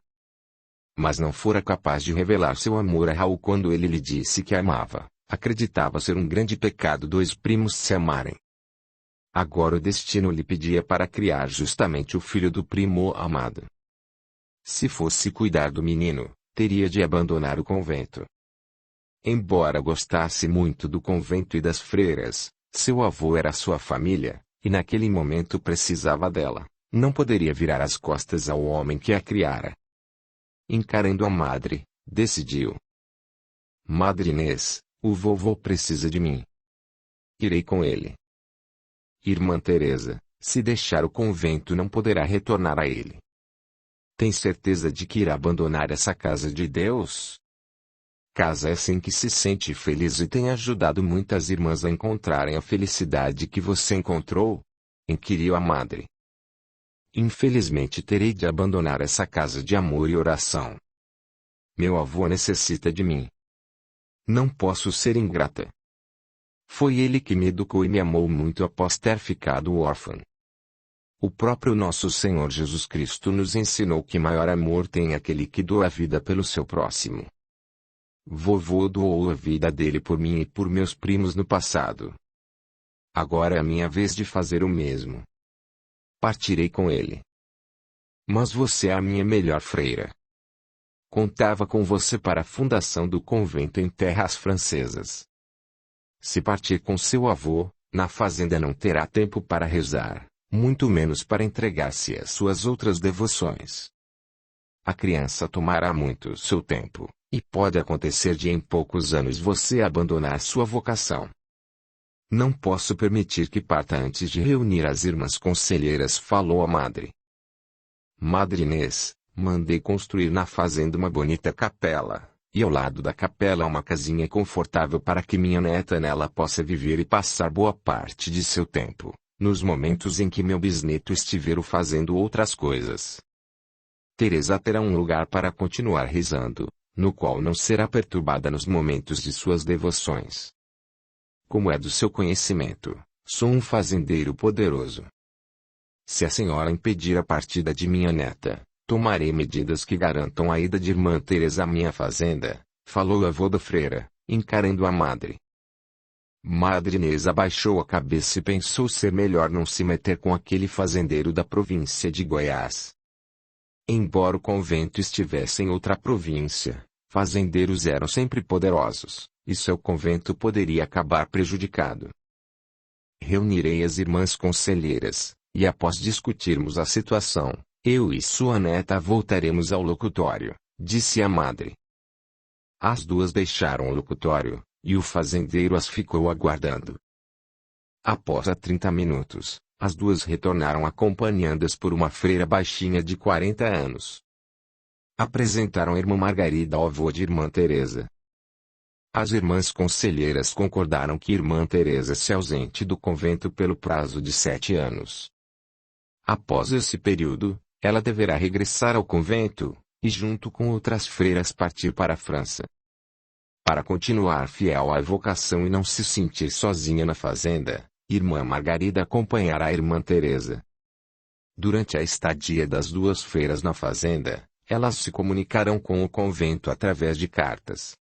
Mas não fora capaz de revelar seu amor a Raul quando ele lhe disse que a amava. Acreditava ser um grande pecado 2 primos se amarem. Agora o destino lhe pedia para criar justamente o filho do primo amado. Se fosse cuidar do menino, teria de abandonar o convento. Embora gostasse muito do convento e das freiras, seu avô era sua família, e naquele momento precisava dela. Não poderia virar as costas ao homem que a criara. Encarando a madre, decidiu. Madre Inês, o vovô precisa de mim. Irei com ele. Irmã Teresa, se deixar o convento não poderá retornar a ele. Tem certeza de que irá abandonar essa casa de Deus? Casa essa em que se sente feliz e tem ajudado muitas irmãs a encontrarem a felicidade que você encontrou? Inquiriu a madre. Infelizmente terei de abandonar essa casa de amor e oração. Meu avô necessita de mim. Não posso ser ingrata. Foi ele que me educou e me amou muito após ter ficado órfã. O próprio nosso Senhor Jesus Cristo nos ensinou que maior amor tem aquele que doa a vida pelo seu próximo. Vovô doou a vida dele por mim e por meus primos no passado. Agora é a minha vez de fazer o mesmo. Partirei com ele. Mas você é a minha melhor freira. Contava com você para a fundação do convento em terras francesas. Se partir com seu avô, na fazenda não terá tempo para rezar, muito menos para entregar-se às suas outras devoções. A criança tomará muito seu tempo, e pode acontecer de em poucos anos você abandonar sua vocação. Não posso permitir que parta antes de reunir as irmãs conselheiras, falou a madre. Madre Inês, mandei construir na fazenda uma bonita capela, e ao lado da capela uma casinha confortável para que minha neta nela possa viver e passar boa parte de seu tempo, nos momentos em que meu bisneto estiver fazendo outras coisas. Teresa terá um lugar para continuar rezando, no qual não será perturbada nos momentos de suas devoções. Como é do seu conhecimento, sou um fazendeiro poderoso. Se a senhora impedir a partida de minha neta, tomarei medidas que garantam a ida de irmã Teresa à minha fazenda, falou o avô da freira, encarando a madre. Madre Inês abaixou a cabeça e pensou ser melhor não se meter com aquele fazendeiro da província de Goiás. Embora o convento estivesse em outra província, fazendeiros eram sempre poderosos, e seu convento poderia acabar prejudicado. Reunirei as irmãs conselheiras, e após discutirmos a situação, eu e sua neta voltaremos ao locutório, disse a madre. As duas deixaram o locutório, e o fazendeiro as ficou aguardando. Após 30 minutos, as duas retornaram acompanhadas por uma freira baixinha de 40 anos. Apresentaram a irmã Margarida ao avô de irmã Teresa. As irmãs conselheiras concordaram que irmã Teresa se ausente do convento pelo prazo de 7 anos. Após esse período, ela deverá regressar ao convento, e junto com outras freiras partir para a França. Para continuar fiel à vocação e não se sentir sozinha na fazenda, irmã Margarida acompanhará a irmã Teresa. Durante a estadia das duas freiras na fazenda, elas se comunicarão com o convento através de cartas.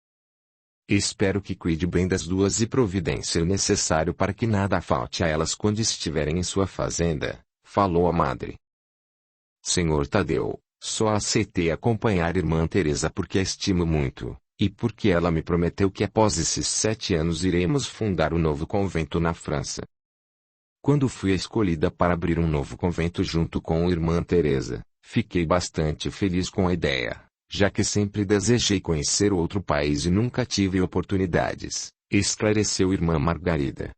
Espero que cuide bem das duas e providencie o necessário para que nada falte a elas quando estiverem em sua fazenda, falou a madre. Senhor Tadeu, só aceitei acompanhar irmã Teresa porque a estimo muito, e porque ela me prometeu que após esses 7 anos iremos fundar um novo convento na França. Quando fui escolhida para abrir um novo convento junto com a irmã Teresa, fiquei bastante feliz com a ideia, já que sempre desejei conhecer outro país e nunca tive oportunidades, esclareceu irmã Margarida.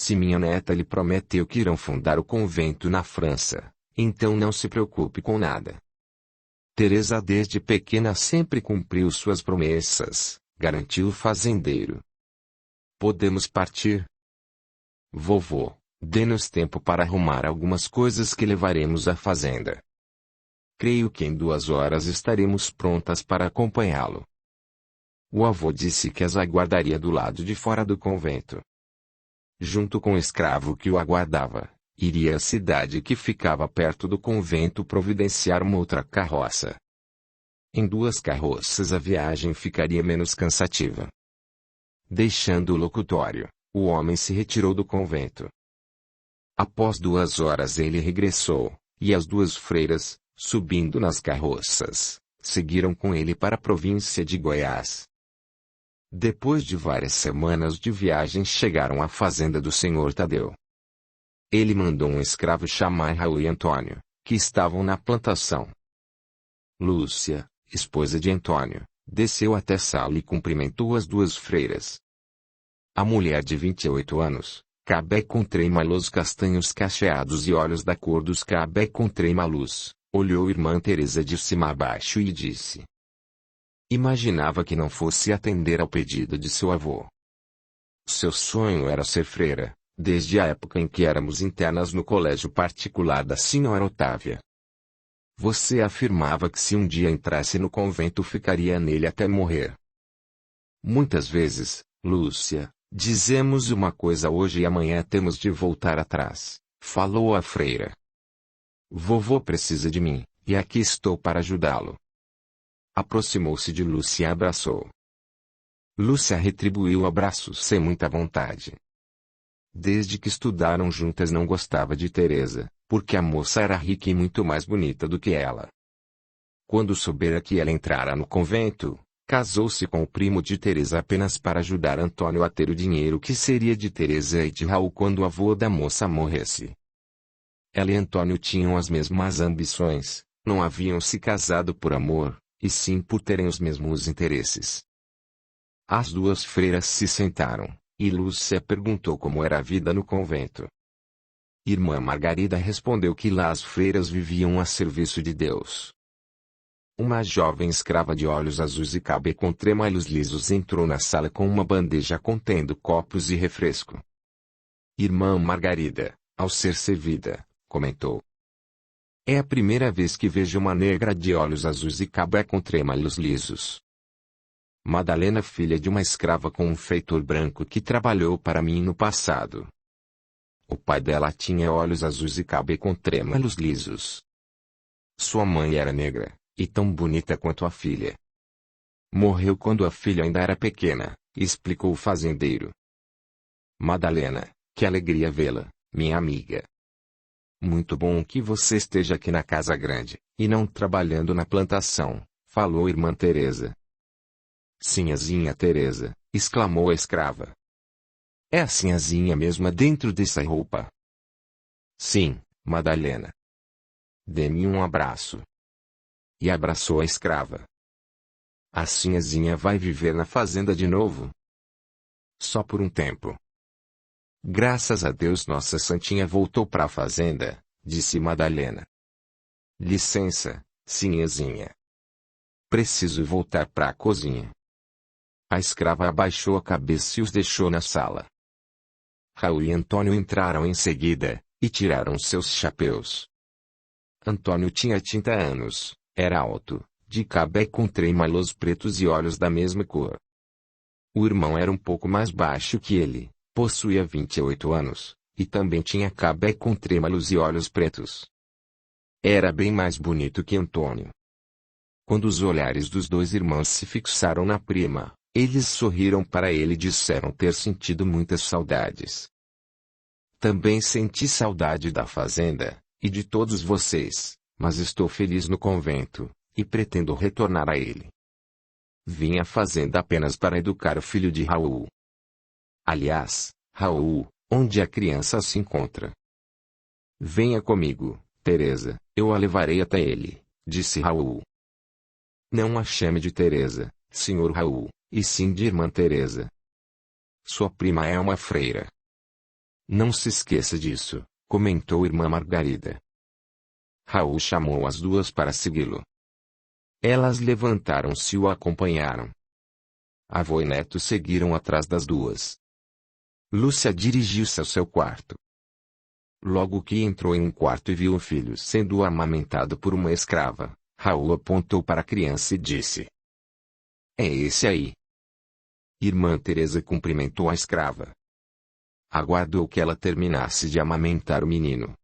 Se minha neta lhe prometeu que irão fundar o convento na França, então não se preocupe com nada. Teresa desde pequena sempre cumpriu suas promessas, garantiu o fazendeiro. Podemos partir? Vovô, dê-nos tempo para arrumar algumas coisas que levaremos à fazenda. Creio que em 2 horas estaremos prontas para acompanhá-lo. O avô disse que as aguardaria do lado de fora do convento. Junto com o escravo que o aguardava, iria à cidade que ficava perto do convento providenciar uma outra carroça. Em 2 carroças a viagem ficaria menos cansativa. Deixando o locutório, o homem se retirou do convento. Após 2 horas ele regressou, e as 2 freiras, subindo nas carroças, seguiram com ele para a província de Goiás. Depois de várias semanas de viagem chegaram à fazenda do senhor Tadeu. Ele mandou um escravo chamar Raul e Antônio, que estavam na plantação. Lúcia, esposa de Antônio, desceu até a sala e cumprimentou as 2 freiras. A mulher de 28 anos, cabé com trêmulos castanhos cacheados e olhos da cor dos cabé com trêmulos, olhou irmã Teresa de cima a baixo e disse: imaginava que não fosse atender ao pedido de seu avô. Seu sonho era ser freira, desde a época em que éramos internas no colégio particular da senhora Otávia. Você afirmava que se um dia entrasse no convento ficaria nele até morrer. Muitas vezes, Lúcia, dizemos uma coisa hoje e amanhã temos de voltar atrás, falou a freira. Vovô precisa de mim, e aqui estou para ajudá-lo. Aproximou-se de Lúcia e a abraçou. Lúcia retribuiu o abraço sem muita vontade. Desde que estudaram juntas não gostava de Teresa, porque a moça era rica e muito mais bonita do que ela. Quando soubera que ela entrara no convento, casou-se com o primo de Teresa apenas para ajudar Antônio a ter o dinheiro que seria de Teresa e de Raul quando o avô da moça morresse. Ela e Antônio tinham as mesmas ambições, não haviam se casado por amor, e sim por terem os mesmos interesses. As 2 freiras se sentaram, e Lúcia perguntou como era a vida no convento. Irmã Margarida respondeu que lá as freiras viviam a serviço de Deus. Uma jovem escrava de olhos azuis e cabelo com trêmulos lisos entrou na sala com uma bandeja contendo copos e refresco. Irmã Margarida, ao ser servida, comentou: é a primeira vez que vejo uma negra de olhos azuis e cabelo com trêmulos lisos. Madalena, filha de uma escrava com um feitor branco que trabalhou para mim no passado. O pai dela tinha olhos azuis e cabelo com trêmulos lisos. Sua mãe era negra, e tão bonita quanto a filha. Morreu quando a filha ainda era pequena, explicou o fazendeiro. Madalena, que alegria vê-la, minha amiga. Muito bom que você esteja aqui na casa grande, e não trabalhando na plantação, falou irmã Teresa. Sinhazinha Teresa, exclamou a escrava. É a sinhazinha mesma dentro dessa roupa? Sim, Madalena. Dê-me um abraço. E abraçou a escrava. A sinhazinha vai viver na fazenda de novo? Só por um tempo. Graças a Deus nossa santinha voltou para a fazenda, disse Madalena. Licença, sinhazinha. Preciso voltar para a cozinha. A escrava abaixou a cabeça e os deixou na sala. Raul e Antônio entraram em seguida, e tiraram seus chapéus. Antônio tinha 30 anos, era alto, de cabelo com trêmulos pretos e olhos da mesma cor. O irmão era um pouco mais baixo que ele, possuía 28 anos, e também tinha cabelo com trêmulos e olhos pretos. Era bem mais bonito que Antônio. Quando os olhares dos dois irmãos se fixaram na prima, eles sorriram para ele e disseram ter sentido muitas saudades. Também senti saudade da fazenda, e de todos vocês, mas estou feliz no convento, e pretendo retornar a ele. Vim à fazenda apenas para educar o filho de Raul. Aliás, Raul, onde a criança se encontra? Venha comigo, Teresa, eu a levarei até ele, disse Raul. Não a chame de Teresa, senhor Raul, e sim de irmã Teresa. Sua prima é uma freira. Não se esqueça disso, comentou irmã Margarida. Raul chamou as duas para segui-lo. Elas levantaram-se e o acompanharam. Avô e neto seguiram atrás das duas. Lúcia dirigiu-se ao seu quarto. Logo que entrou em um quarto e viu o filho sendo amamentado por uma escrava, Raul apontou para a criança e disse: É esse aí. Irmã Teresa cumprimentou a escrava. Aguardou que ela terminasse de amamentar o menino.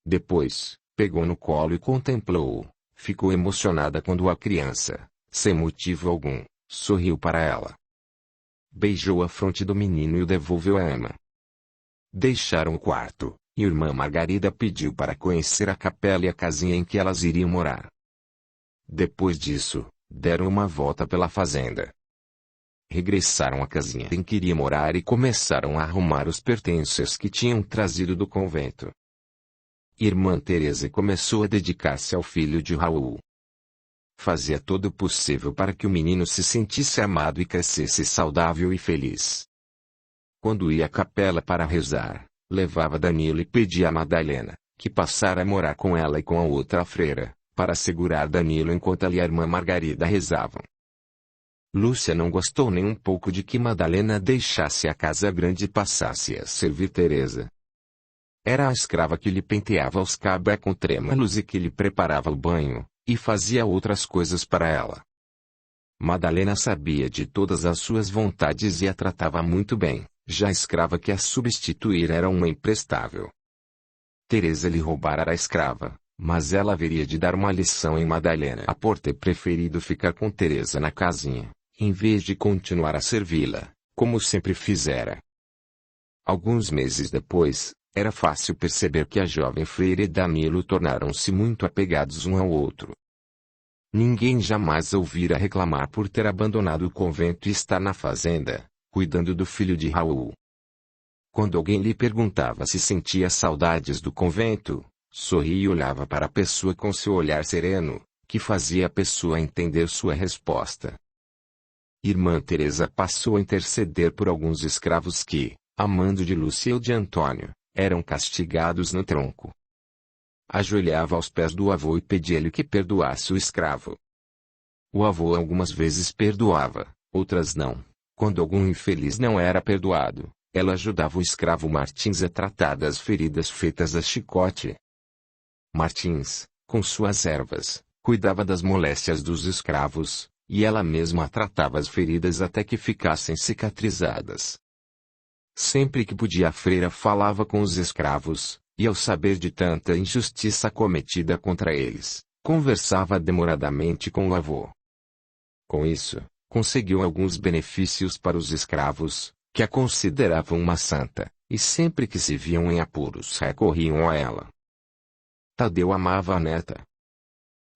Depois, pegou no colo e contemplou-o. Ficou emocionada quando a criança, sem motivo algum, sorriu para ela. Beijou a fronte do menino e o devolveu à ama. Deixaram o quarto, e irmã Margarida pediu para conhecer a capela e a casinha em que elas iriam morar. Depois disso, deram uma volta pela fazenda. Regressaram à casinha em que iria morar e começaram a arrumar os pertences que tinham trazido do convento. Irmã Teresa começou a dedicar-se ao filho de Raul. Fazia todo o possível para que o menino se sentisse amado e crescesse saudável e feliz. Quando ia à capela para rezar, levava Danilo e pedia a Madalena, que passara a morar com ela e com a outra freira, para segurar Danilo enquanto ela e a irmã Margarida rezavam. Lúcia não gostou nem um pouco de que Madalena deixasse a casa grande e passasse a servir Teresa. Era a escrava que lhe penteava os cabelos com trêmulos e que lhe preparava o banho, e fazia outras coisas para ela. Madalena sabia de todas as suas vontades e a tratava muito bem, já a escrava que a substituir era uma imprestável. Teresa lhe roubara a escrava, mas ela haveria de dar uma lição em Madalena por ter preferido ficar com Teresa na casinha, em vez de continuar a servi-la, como sempre fizera. Alguns meses depois, era fácil perceber que a jovem freira e Danilo tornaram-se muito apegados um ao outro. Ninguém jamais a ouvira reclamar por ter abandonado o convento e estar na fazenda, cuidando do filho de Raul. Quando alguém lhe perguntava se sentia saudades do convento, sorria e olhava para a pessoa com seu olhar sereno, que fazia a pessoa entender sua resposta. Irmã Teresa passou a interceder por alguns escravos que, amando de Lúcia ou de Antônio, eram castigados no tronco. Ajoelhava aos pés do avô e pedia-lhe que perdoasse o escravo. O avô algumas vezes perdoava, outras não. Quando algum infeliz não era perdoado, ela ajudava o escravo Martins a tratar das feridas feitas a chicote. Martins, com suas ervas, cuidava das moléstias dos escravos, e ela mesma tratava as feridas até que ficassem cicatrizadas. Sempre que podia a freira falava com os escravos, e ao saber de tanta injustiça cometida contra eles, conversava demoradamente com o avô. Com isso, conseguiu alguns benefícios para os escravos, que a consideravam uma santa, e sempre que se viam em apuros recorriam a ela. Tadeu amava a neta.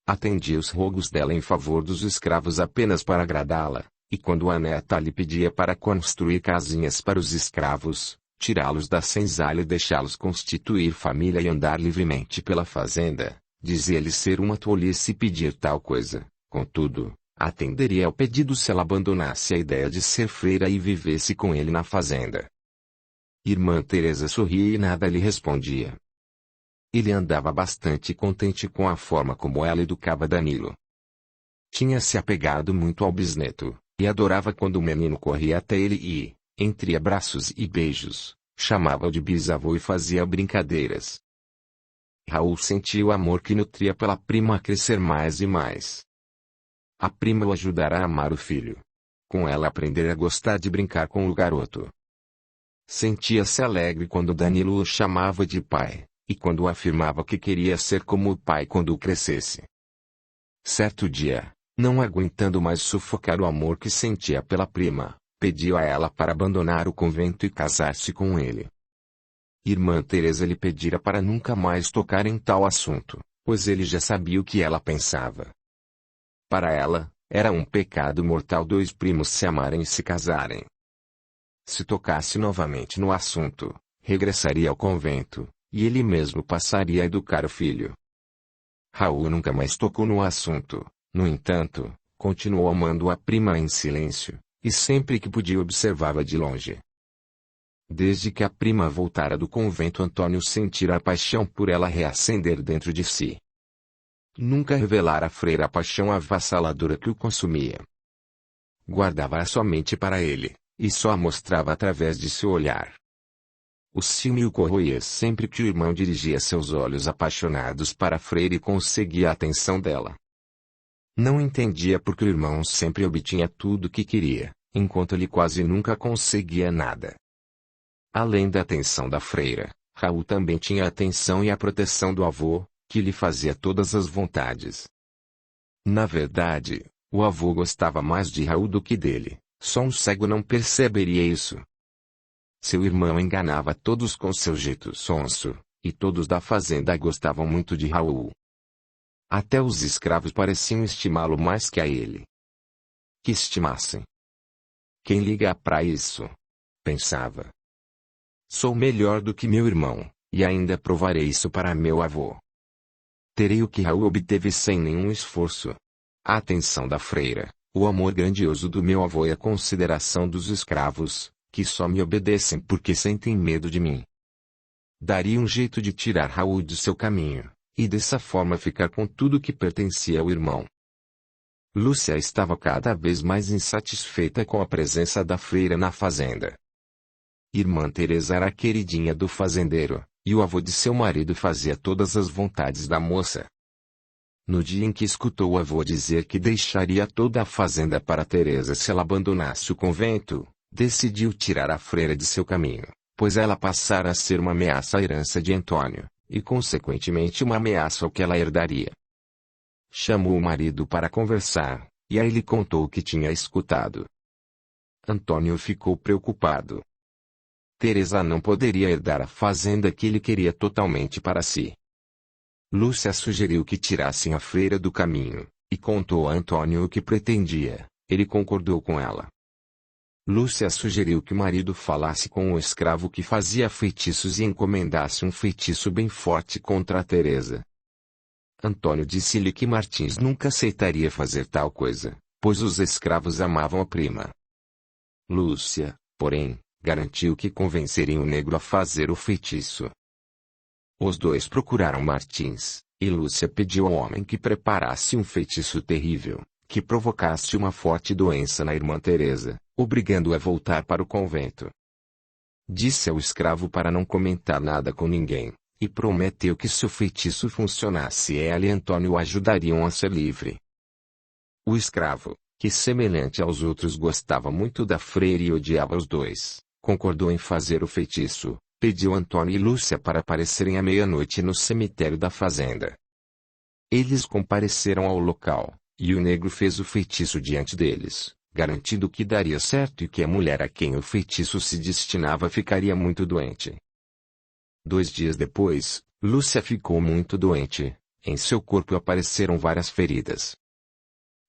Atendia os rogos dela em favor dos escravos apenas para agradá-la, e quando a neta lhe pedia para construir casinhas para os escravos, tirá-los da senzala e deixá-los constituir família e andar livremente pela fazenda, dizia-lhe ser uma tolice pedir tal coisa. Contudo, atenderia ao pedido se ela abandonasse a ideia de ser freira e vivesse com ele na fazenda. Irmã Teresa sorria e nada lhe respondia. Ele andava bastante contente com a forma como ela educava Danilo. Tinha se apegado muito ao bisneto, e adorava quando o menino corria até ele e, entre abraços e beijos, chamava-o de bisavô e fazia brincadeiras. Raul sentia o amor que nutria pela prima a crescer mais e mais. A prima o ajudará a amar o filho. Com ela aprender a gostar de brincar com o garoto. Sentia-se alegre quando Danilo o chamava de pai, e quando afirmava que queria ser como o pai quando crescesse. Certo dia, não aguentando mais sufocar o amor que sentia pela prima, pediu a ela para abandonar o convento e casar-se com ele. Irmã Teresa lhe pedira para nunca mais tocar em tal assunto, pois ele já sabia o que ela pensava. Para ela, era um pecado mortal dois primos se amarem e se casarem. Se tocasse novamente no assunto, regressaria ao convento, e ele mesmo passaria a educar o filho. Raul nunca mais tocou no assunto, no entanto, continuou amando a prima em silêncio, e sempre que podia observava de longe. Desde que a prima voltara do convento, Antônio sentira a paixão por ela reacender dentro de si. Nunca revelara à freira a paixão avassaladora que o consumia. Guardava-a somente para ele, e só a mostrava através de seu olhar. O ciúme o corroía sempre que o irmão dirigia seus olhos apaixonados para a freira e conseguia a atenção dela. Não entendia por que o irmão sempre obtinha tudo o que queria, enquanto ele quase nunca conseguia nada. Além da atenção da freira, Raul também tinha a atenção e a proteção do avô, que lhe fazia todas as vontades. Na verdade, o avô gostava mais de Raul do que dele, só um cego não perceberia isso. Seu irmão enganava todos com seu jeito sonso, e todos da fazenda gostavam muito de Raul. Até os escravos pareciam estimá-lo mais que a ele. Que estimassem. Quem liga pra isso? Pensava. Sou melhor do que meu irmão, e ainda provarei isso para meu avô. Terei o que Raul obteve sem nenhum esforço. A atenção da freira, o amor grandioso do meu avô e a consideração dos escravos, que só me obedecem porque sentem medo de mim. Daria um jeito de tirar Raul de seu caminho, e dessa forma ficar com tudo que pertencia ao irmão. Lúcia estava cada vez mais insatisfeita com a presença da freira na fazenda. Irmã Teresa era a queridinha do fazendeiro, e o avô de seu marido fazia todas as vontades da moça. No dia em que escutou o avô dizer que deixaria toda a fazenda para Teresa se ela abandonasse o convento, decidiu tirar a freira de seu caminho, pois ela passara a ser uma ameaça à herança de Antônio, e consequentemente uma ameaça ao que ela herdaria. Chamou o marido para conversar, e aí lhe contou o que tinha escutado. Antônio ficou preocupado. Teresa não poderia herdar a fazenda que ele queria totalmente para si. Lúcia sugeriu que tirassem a freira do caminho, e contou a Antônio o que pretendia. Ele concordou com ela. Lúcia sugeriu que o marido falasse com o escravo que fazia feitiços e encomendasse um feitiço bem forte contra a Teresa. Antônio disse-lhe que Martins nunca aceitaria fazer tal coisa, pois os escravos amavam a prima. Lúcia, porém, garantiu que convenceriam o negro a fazer o feitiço. Os dois procuraram Martins, e Lúcia pediu ao homem que preparasse um feitiço terrível, que provocasse uma forte doença na irmã Teresa, obrigando-a a voltar para o convento. Disse ao escravo para não comentar nada com ninguém, e prometeu que se o feitiço funcionasse ela e Antônio o ajudariam a ser livre. O escravo, que semelhante aos outros gostava muito da freira e odiava os dois, concordou em fazer o feitiço, pediu Antônio e Lúcia para aparecerem à meia-noite no cemitério da fazenda. Eles compareceram ao local, e o negro fez o feitiço diante deles, garantindo que daria certo e que a mulher a quem o feitiço se destinava ficaria muito doente. 2 dias depois, Lúcia ficou muito doente, em seu corpo apareceram várias feridas.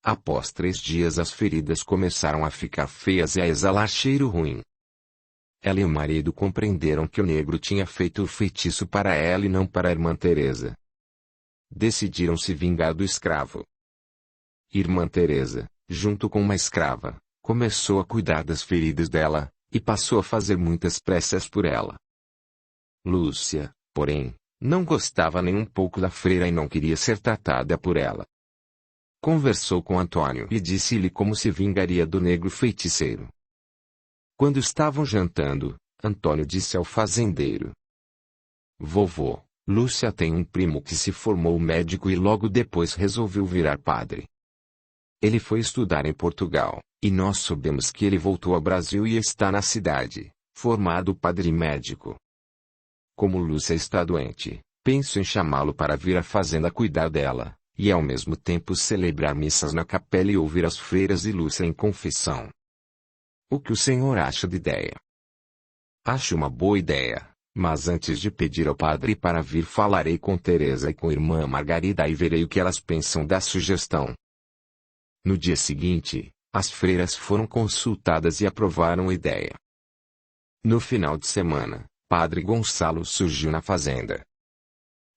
Após 3 dias as feridas começaram a ficar feias e a exalar cheiro ruim. Ela e o marido compreenderam que o negro tinha feito o feitiço para ela e não para a irmã Teresa. Decidiram se vingar do escravo. Irmã Teresa, junto com uma escrava, começou a cuidar das feridas dela, e passou a fazer muitas preces por ela. Lúcia, porém, não gostava nem um pouco da freira e não queria ser tratada por ela. Conversou com Antônio e disse-lhe como se vingaria do negro feiticeiro. Quando estavam jantando, Antônio disse ao fazendeiro: Vovô, Lúcia tem um primo que se formou médico e logo depois resolveu virar padre. Ele foi estudar em Portugal, e nós soubemos que ele voltou ao Brasil e está na cidade, formado padre médico. como Lúcia está doente, penso em chamá-lo para vir à fazenda cuidar dela, e ao mesmo tempo celebrar missas na capela e ouvir as freiras e Lúcia em confissão. O que o senhor acha de ideia? Acho uma boa ideia, mas antes de pedir ao padre para vir falarei com Teresa e com a irmã Margarida e verei o que elas pensam da sugestão. No dia seguinte, as freiras foram consultadas e aprovaram a ideia. No final de semana, Padre Gonçalo surgiu na fazenda.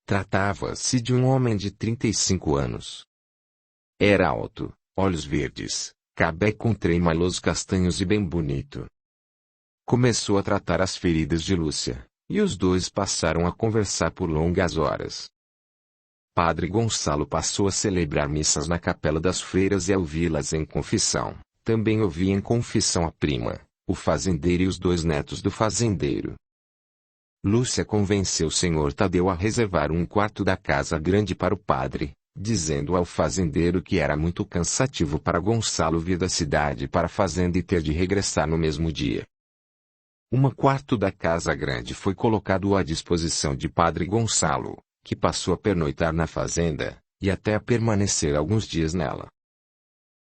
Tratava-se de um homem de 35 anos. Era alto, olhos verdes, cabeco tremolos castanhos e bem bonito. Começou a tratar as feridas de Lúcia, e os dois passaram a conversar por longas horas. Padre Gonçalo passou a celebrar missas na capela das freiras e a ouvi-las em confissão. Também ouvia em confissão a prima, o fazendeiro e os dois netos do fazendeiro. Lúcia convenceu o senhor Tadeu a reservar um quarto da casa grande para o padre, dizendo ao fazendeiro que era muito cansativo para Gonçalo vir da cidade para a fazenda e ter de regressar no mesmo dia. Um quarto da casa grande foi colocado à disposição de Padre Gonçalo, que passou a pernoitar na fazenda, e até a permanecer alguns dias nela.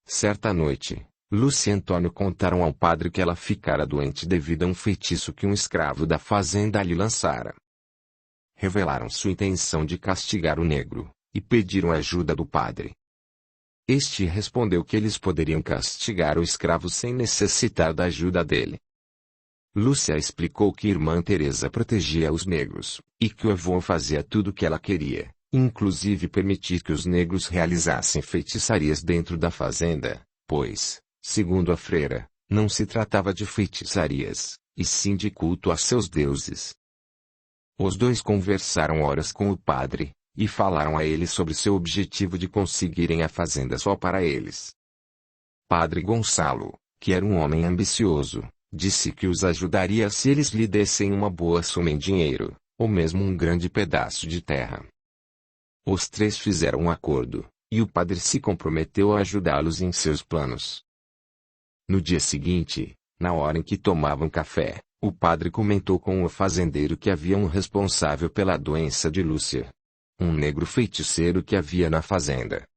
Certa noite, Lúcia e Antônio contaram ao padre que ela ficara doente devido a um feitiço que um escravo da fazenda lhe lançara. Revelaram sua intenção de castigar o negro, e pediram ajuda do padre. Este respondeu que eles poderiam castigar o escravo sem necessitar da ajuda dele. Lúcia explicou que irmã Teresa protegia os negros, e que o avô fazia tudo o que ela queria, inclusive permitir que os negros realizassem feitiçarias dentro da fazenda, pois, segundo a freira, não se tratava de feitiçarias, e sim de culto a seus deuses. Os dois conversaram horas com o padre, e falaram a ele sobre seu objetivo de conseguirem a fazenda só para eles. Padre Gonçalo, que era um homem ambicioso, disse que os ajudaria se eles lhe dessem uma boa soma em dinheiro, ou mesmo um grande pedaço de terra. Os três fizeram um acordo, e o padre se comprometeu a ajudá-los em seus planos. No dia seguinte, na hora em que tomavam café, o padre comentou com o fazendeiro que havia um responsável pela doença de Lúcia. Um negro feiticeiro que havia na fazenda.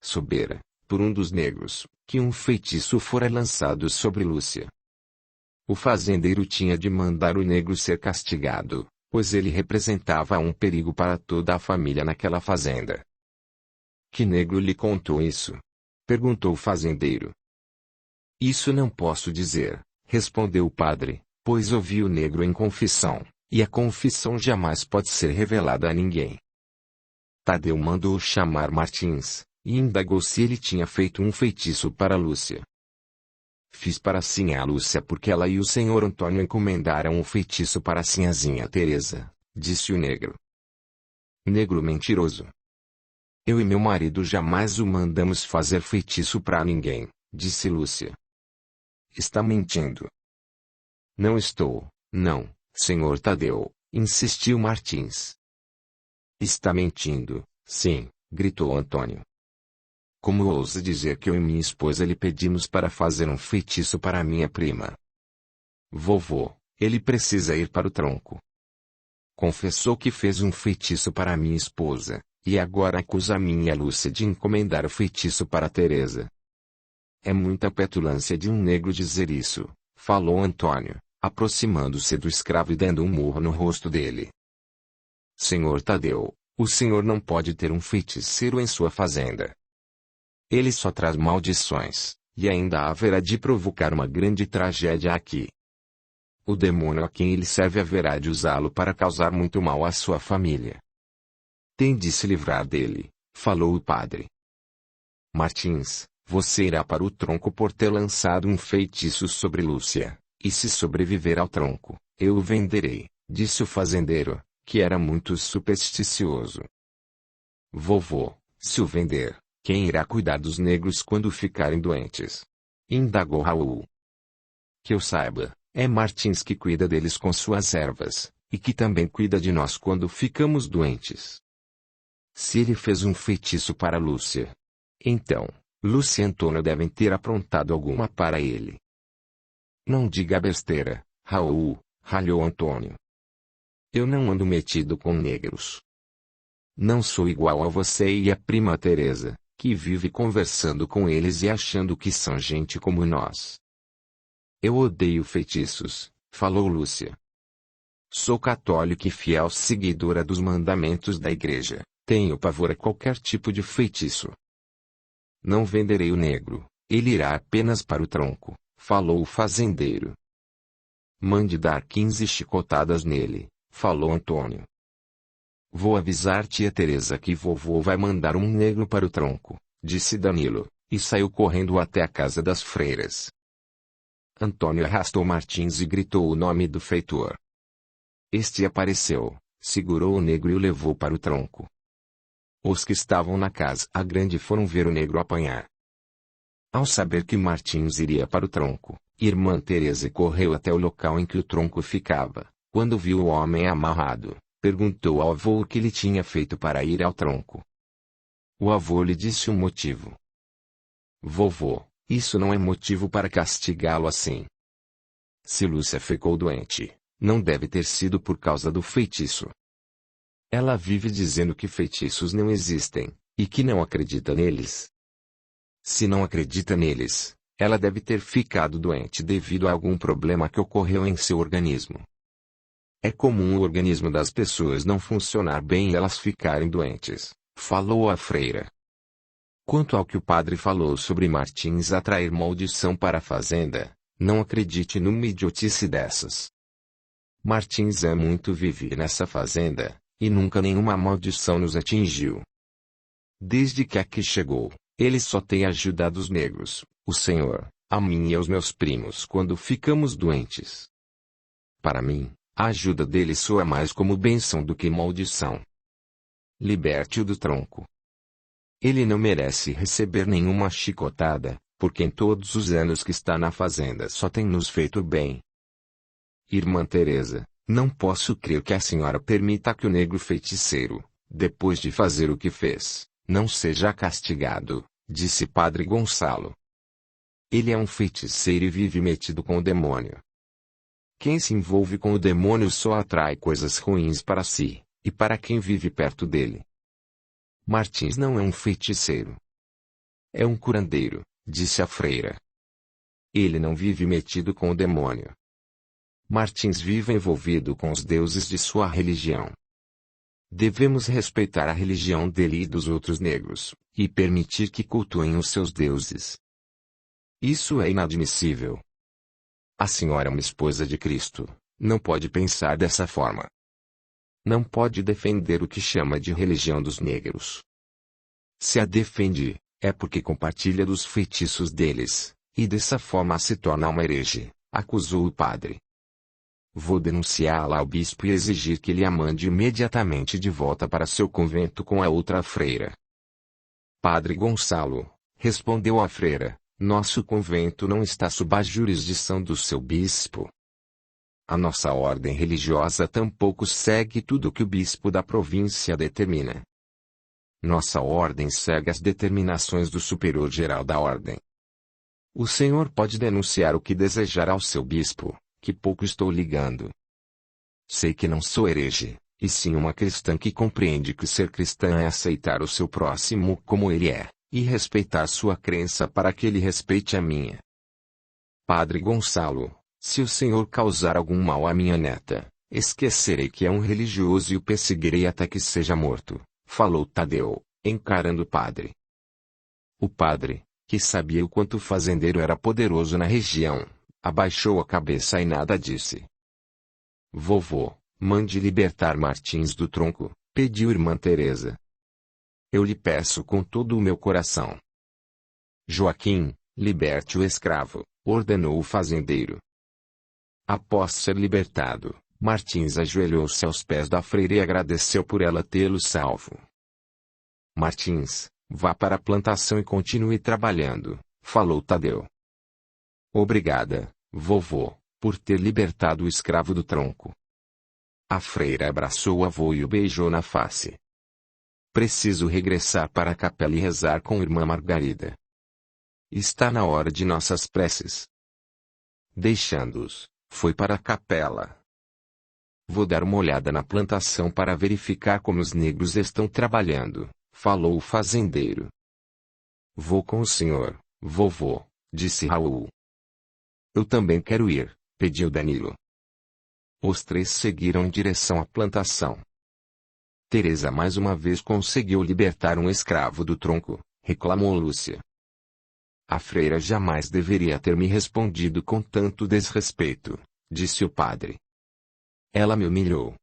Soubera, por um dos negros, que um feitiço fora lançado sobre Lúcia. O fazendeiro tinha de mandar o negro ser castigado, pois ele representava um perigo para toda a família naquela fazenda. Que negro lhe contou isso? Perguntou o fazendeiro. Isso não posso dizer, respondeu o padre, pois ouvi o negro em confissão, e a confissão jamais pode ser revelada a ninguém. Tadeu mandou chamar Martins, e indagou se ele tinha feito um feitiço para Lúcia. Fiz para sinhá Lúcia porque ela e o senhor Antônio encomendaram um feitiço para a sinhazinha Teresa, disse o negro. Negro mentiroso. Eu e meu marido jamais o mandamos fazer feitiço para ninguém, disse Lúcia. Está mentindo. Não estou, não, senhor Tadeu, insistiu Martins. Está mentindo, sim, gritou Antônio. Como ousa dizer que eu e minha esposa lhe pedimos para fazer um feitiço para minha prima? Vovô, ele precisa ir para o tronco. Confessou que fez um feitiço para minha esposa, e agora acusa a mim e a Lúcia de encomendar o feitiço para Teresa. É muita petulância de um negro dizer isso, falou Antônio, aproximando-se do escravo e dando um murro no rosto dele. Senhor Tadeu, o senhor não pode ter um feiticeiro em sua fazenda. Ele só traz maldições, e ainda haverá de provocar uma grande tragédia aqui. O demônio a quem ele serve haverá de usá-lo para causar muito mal à sua família. Tem de se livrar dele, falou o padre. Martins, você irá para o tronco por ter lançado um feitiço sobre Lúcia, e se sobreviver ao tronco, eu o venderei, disse o fazendeiro, que era muito supersticioso. Vovô, se o vender, quem irá cuidar dos negros quando ficarem doentes? Indagou Raul. Que eu saiba, é Martins que cuida deles com suas ervas, e que também cuida de nós quando ficamos doentes. Se ele fez um feitiço para Lúcia, então, Lúcia e Antônio devem ter aprontado alguma para ele. Não diga besteira, Raul, ralhou Antônio. Eu não ando metido com negros. Não sou igual a você e a prima Teresa, que vive conversando com eles e achando que são gente como nós. Eu odeio feitiços, falou Lúcia. Sou católica e fiel seguidora dos mandamentos da igreja. Tenho pavor a qualquer tipo de feitiço. Não venderei o negro, ele irá apenas para o tronco, falou o fazendeiro. Mande dar 15 chicotadas nele, falou Antônio. Vou avisar tia Teresa que vovô vai mandar um negro para o tronco, disse Danilo, e saiu correndo até a casa das freiras. Antônio arrastou Martins e gritou o nome do feitor. Este apareceu, segurou o negro e o levou para o tronco. Os que estavam na casa grande foram ver o negro apanhar. Ao saber que Martins iria para o tronco, irmã Teresa correu até o local em que o tronco ficava. Quando viu o homem amarrado, perguntou ao avô o que ele tinha feito para ir ao tronco. O avô lhe disse um motivo. Vovô, isso não é motivo para castigá-lo assim. Se Lúcia ficou doente, não deve ter sido por causa do feitiço. Ela vive dizendo que feitiços não existem, e que não acredita neles. Se não acredita neles, ela deve ter ficado doente devido a algum problema que ocorreu em seu organismo. É comum o organismo das pessoas não funcionar bem e elas ficarem doentes, falou a freira. Quanto ao que o padre falou sobre Martins atrair maldição para a fazenda, não acredite numa idiotice dessas. Martins é muito viver nessa fazenda, e nunca nenhuma maldição nos atingiu. Desde que aqui chegou, ele só tem ajudado os negros, o Senhor, a mim e aos meus primos quando ficamos doentes. Para mim, a ajuda dele soa mais como bênção do que maldição. Liberte-o do tronco. Ele não merece receber nenhuma chicotada, porque em todos os anos que está na fazenda só tem nos feito bem. Irmã Teresa, não posso crer que a senhora permita que o negro feiticeiro, depois de fazer o que fez, não seja castigado, disse Padre Gonçalo. Ele é um feiticeiro e vive metido com o demônio. Quem se envolve com o demônio só atrai coisas ruins para si, e para quem vive perto dele. Martins não é um feiticeiro. É um curandeiro, disse a freira. Ele não vive metido com o demônio. Martins vive envolvido com os deuses de sua religião. Devemos respeitar a religião dele e dos outros negros, e permitir que cultuem os seus deuses. Isso é inadmissível. A senhora é uma esposa de Cristo, não pode pensar dessa forma. Não pode defender o que chama de religião dos negros. Se a defende, é porque compartilha dos feitiços deles, e dessa forma se torna uma herege, acusou o padre. Vou denunciá-la ao bispo e exigir que ele a mande imediatamente de volta para seu convento com a outra freira. Padre Gonçalo, respondeu a freira, nosso convento não está sob a jurisdição do seu bispo. A nossa ordem religiosa tampouco segue tudo o que o bispo da província determina. Nossa ordem segue as determinações do superior-geral da ordem. O senhor pode denunciar o que desejar ao seu bispo, que pouco estou ligando. Sei que não sou herege, e sim uma cristã que compreende que ser cristã é aceitar o seu próximo como ele é, e respeitar sua crença para que ele respeite a minha. Padre Gonçalo, se o senhor causar algum mal à minha neta, esquecerei que é um religioso e o perseguirei até que seja morto, falou Tadeu, encarando o padre. O padre, que sabia o quanto o fazendeiro era poderoso na região, abaixou a cabeça e nada disse. Vovô, mande libertar Martins do tronco, pediu irmã Teresa. Eu lhe peço com todo o meu coração. Joaquim, liberte o escravo, ordenou o fazendeiro. Após ser libertado, Martins ajoelhou-se aos pés da freira e agradeceu por ela tê-lo salvo. Martins, vá para a plantação e continue trabalhando, falou Tadeu. Obrigada, vovô, por ter libertado o escravo do tronco. A freira abraçou o avô e o beijou na face. Preciso regressar para a capela e rezar com irmã Margarida. Está na hora de nossas preces. Deixando-os, foi para a capela. Vou dar uma olhada na plantação para verificar como os negros estão trabalhando, falou o fazendeiro. Vou com o senhor, vovô, disse Raul. Eu também quero ir, pediu Danilo. Os três seguiram em direção à plantação. Teresa mais uma vez conseguiu libertar um escravo do tronco, reclamou Lúcia. A freira jamais deveria ter me respondido com tanto desrespeito, disse o padre. Ela me humilhou,